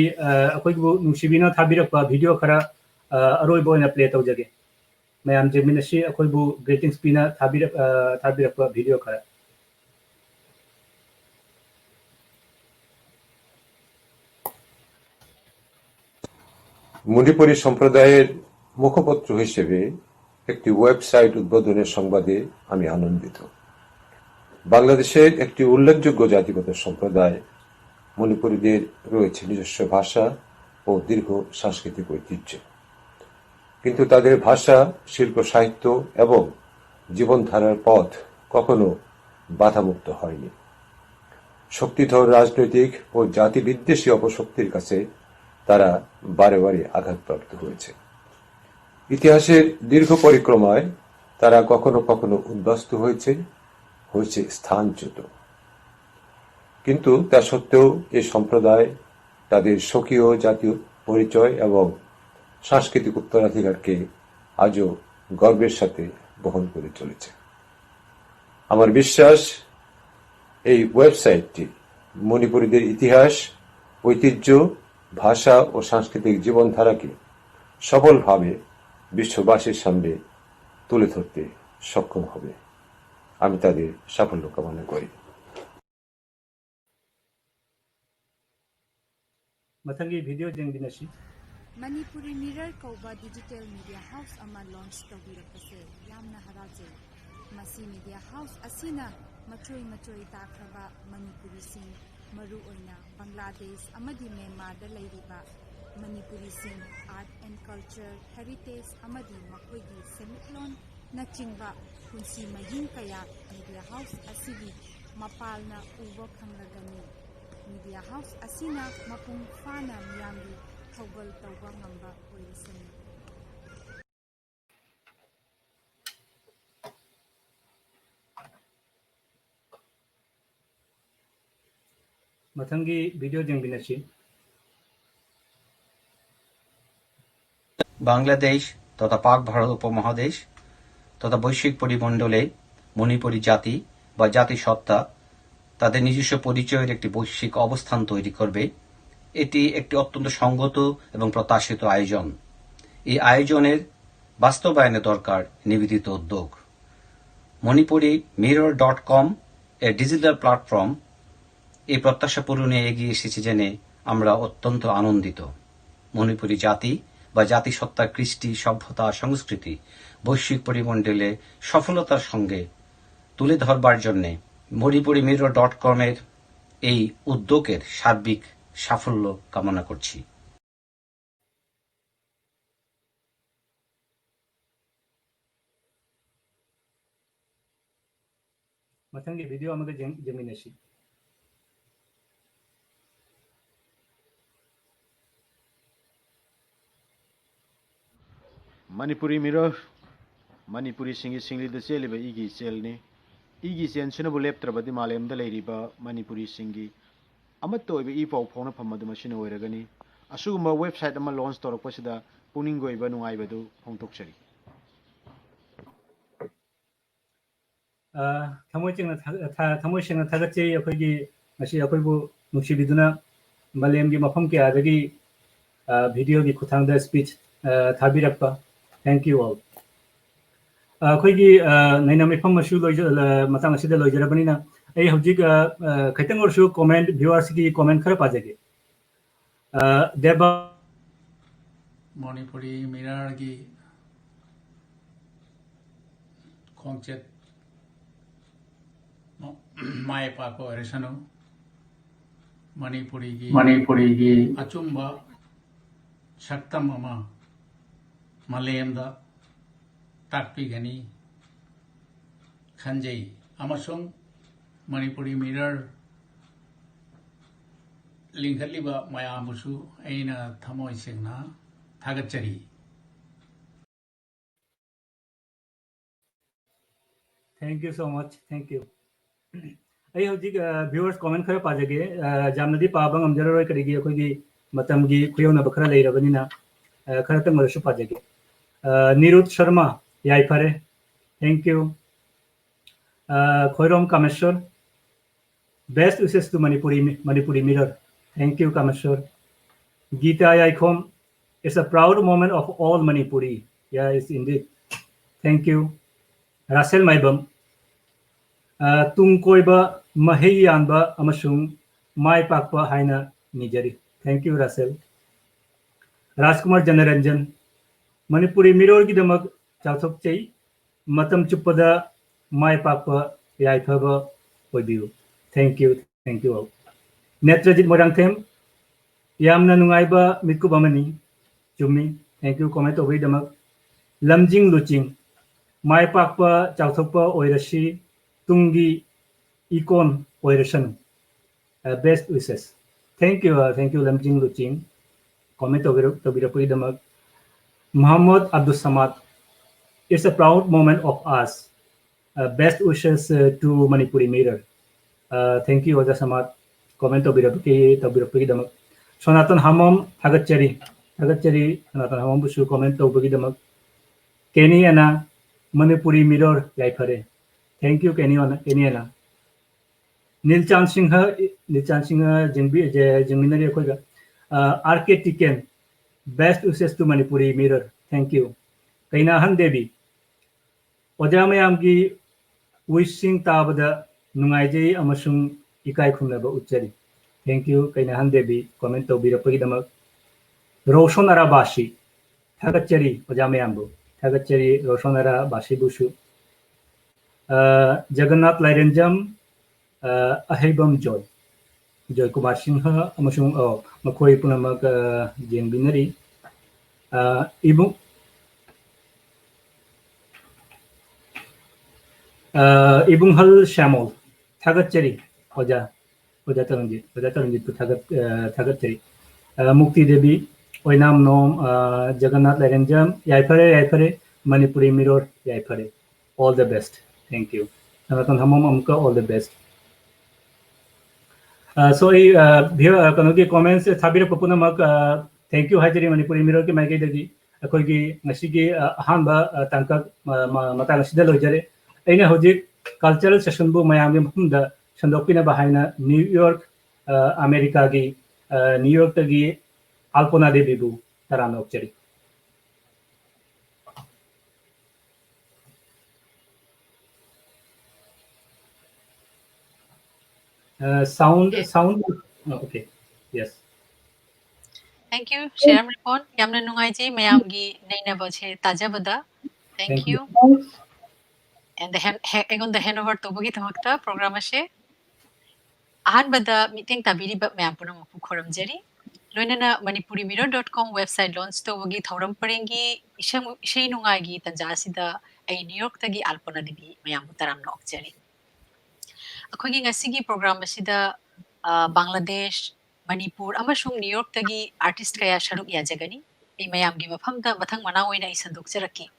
akhoi bu nungsibina thabirakpa video khara aroi boina play tawjage mayam jemina si akhoi bu greetings pina thabirakpa video khara Manipuri সম্প্রদায়ের মুখপত্র হিসেবে একটি website উদ্বোধনের সংবাদে আমি আনন্দিত। বাংলাদেশের একটি উল্লেখযোগ্য জাতিগত সম্প্রদায় মণিপুরীদের রয়েছে নিজস্ব ভাষা ও দীর্ঘ সাংস্কৃতিক ঐতিহ্য, কিন্তু তাদের ভাষা, শিল্প, সাহিত্য এবং জীবনধারার পথ কখনো বাধামুক্ত হয়নি। শক্তিধর রাজনৈতিক ও জাতিবিদ্বেষী অপশক্তির কাছে তারা বারে বারে আঘাতপ্রাপ্ত হয়েছে। ইতিহাসের দীর্ঘ পরিক্রমায় তারা কখনো কখনো উদ্বাস্তু হয়েছে স্থানচ্যুত, কিন্তু তা সত্ত্বেও এই সম্প্রদায় তাদের স্বকীয় জাতীয় পরিচয় এবং সাংস্কৃতিক উত্তরাধিকারকে আজও গর্বের সাথে বহন করে চলেছে। আমার বিশ্বাস এই ওয়েবসাইটটি মণিপুরীদের ইতিহাস, ঐতিহ্য, ভাষা ও সাংস্কৃতিক জীবনধারাকে সফলভাবে বিশ্ববাসীর সামনে তুলে ধরতে সক্ষম হবে। আমি তাদের সাফল্য কামনা করি। mathangi video jengdinasi Manipuri Mirror Kauba Digital Media House ama launch tawbirakase yamna haraje masi media house asina machoi takraba Manipuri sing maru oina Bangladesh amadi Myanmar da leiriba Manipuri sing art and culture heritage amadi makhoigi semitlon na chingba kunsi mahing kaya media house asigi mapalna uba khanglagani media house asina mapung fana miyambi thawgal tawba ngamba oirisani mathangi video jengbinasi Bangladesh তথা পাক ভারত উপমহাদেশ তথা বৈশ্বিক পরিমণ্ডলে মণিপুরী জাতি বা জাতিসত্তা তাদের নিজস্ব পরিচয়ের একটি বৈশ্বিক অবস্থান তৈরি করবে। এটি একটি অত্যন্ত সংগত এবং প্রত্যাশিত আয়োজন। এই আয়োজনের বাস্তবায়নে দরকার নিবেদিত উদ্যোগ। Manipuri mirror.com, a digital platform এই প্রত্যাশা পূরণে এগিয়ে এসেছে জেনে আমরা অত্যন্ত আনন্দিত। মণিপুরী জাতি বা জাতিসত্তার কৃষ্টি, সভ্যতা, সংস্কৃতি বৈশ্বিক পরিমণ্ডলে সফলতার সঙ্গে তুলে ধরবার জন্যে মণিপুরিমিরর.com এর এই উদ্যোগের সার্বিক সাফল্য কামনা করছি। मथंगी वीडियो आमगे जेमिनेशी Manipuri Mirror Manipuri Singli the Celiba Igi Selni Igi Sen Sunable Leptrabadi Malem the Lady Ba Manipuri Singi Amato Ipo Pona Pamada Machine Oregani Asuma website ama launch Torok Pasida Puningo Ibanu Ibadu Hong Tokshari थमोई सेंगना थागचे अखोगी मसी अखोइबु नुसिबिदुना मलेमगी मफम के आदगी video की खुथांग speech थाबिरप्पा thank you all अखोगी नैना मिफम मसु लोइ मतंग असिदा लोइजरबनिना ए हौजिक खैतंग औरसु comment viewers की comment खर पाजेगे देबा Manipuri mirror की खोंगचेत my पाको रेशनो मणिपुरी की अचुंबा शक्तम अमा मलेमदा ताकपीगनी खंजई अमसुंग मणिपुरी मिरर लिंखलिबा मयामुसु ऐना थमोई सेंगना थागचरी thank you so much thank you आई हौजिक व्यूअर्स कमेंट खर पाजेगे जामनदी पाबंग अमजररोय करिगी अखोगी मतमगी खुयौना बखरा लेरबनिना खर तंगरसु पाजेगे निरुत शर्मा याई फरे thank you Khoirom Kameshwar best wishes to Manipuri mirror thank you Kameshwar Geeta Yaikhom it's a proud moment of all Manipuri या it's indeed thank you Rasel Maibam तुंग कोइबा महै यानबा अमसुंग माय पाकपा हाइना निजरी thank you Rasel Rajkumar Janaranjan Manipuri mirror की दमक चाथोकचै मतम चुप्पदा माय पाकपा याइफबा ओइबिउ thank you all Netrajit Moirangthem यामना नुंगाइबा मितकुब अमनी चुम्मी थैंक यू कमेंट ओबै दमक लमजिंग लुचिंग माय पाकपा चाथोकपा ओइरसी तुंगी इकोन ओइरसन best wishes thank you Lamjing Luching comment ओबिरपगी दमक Mohammad Abdul Samad it's a proud moment of us best wishes to Manipuri mirror thank you अजा समाद कमेंट ओबिरपगी दमक सनातन हमम थागचरी सनातन हमम बुसु कमेंट ओबगी दमक केनियाना मणिपुरी मिरर याइफरे थैंक यू केनियाना नीलचांद सिंह जिंगमिनरी अखोइगा RK Tiken best wishes to Manipuri mirror thank you Kanahan Devi ओजा मयाम की विशिंग ताबदा नुंगाइजै अमसुंग इकाई खुमनबा उच्चरी thank you Kanahan Devi comment तौबिरपगिदमक रोशन अराबाशी थागचरी ओजा मयामबु थागचरी रोशन अराबाशी बुसु जगन्नाथ लाइरेंजम अहेबम जॉय कुमार सिंह अमसुंग मखोई पुनमक जेंबिनरी इबुंगहल श्यामल थागचरी ओजा तरंजित को थागचरी मुक्ति देवी ओइनाम नोम जगन्नाथ लाइरेंजम याइफरे मणिपुरी मिरर याइफरे all the best thank you Sanatan हमम अमका ऑल द बेस्ट सो कनोगी कमेंट्स थाबिर पपुनमक थैंक यू हाइजरी मणिपुरी मिरर की माइकैदगी अखोगी ngasiगी अहानबा तांका मतांग सिदा लोइजरे अइना हौजिक कल्चरल सेशन बु मयामगे मफमदा संदोकिना बाहायना न्यूयॉर्क अमेरिका की न्यूयॉर्क तगी अल्पना देवी बु तरानोक्चरी sound. Okay. Yes. Thank you, Sheram Ripon. Yamna nungaiji mayamgi nainabase tajabada. Thank you. And the handover to bugi tamakta program ashe. Ahanbada meeting tabiri ba mayam puna mapu khoram jari. Loinana manipurimirror.com website launch to bugi thoram parengi ishay nungaigi tanjasida ay New York tagi alpona dibi mayam taram nok jari. Akogi ngasigi program asida Bangladesh, Manipur, amasung New York tagi artist kaya sharuk ya jagani. Ay mayam gi mafamda bathang manaw ina isandok jaraki.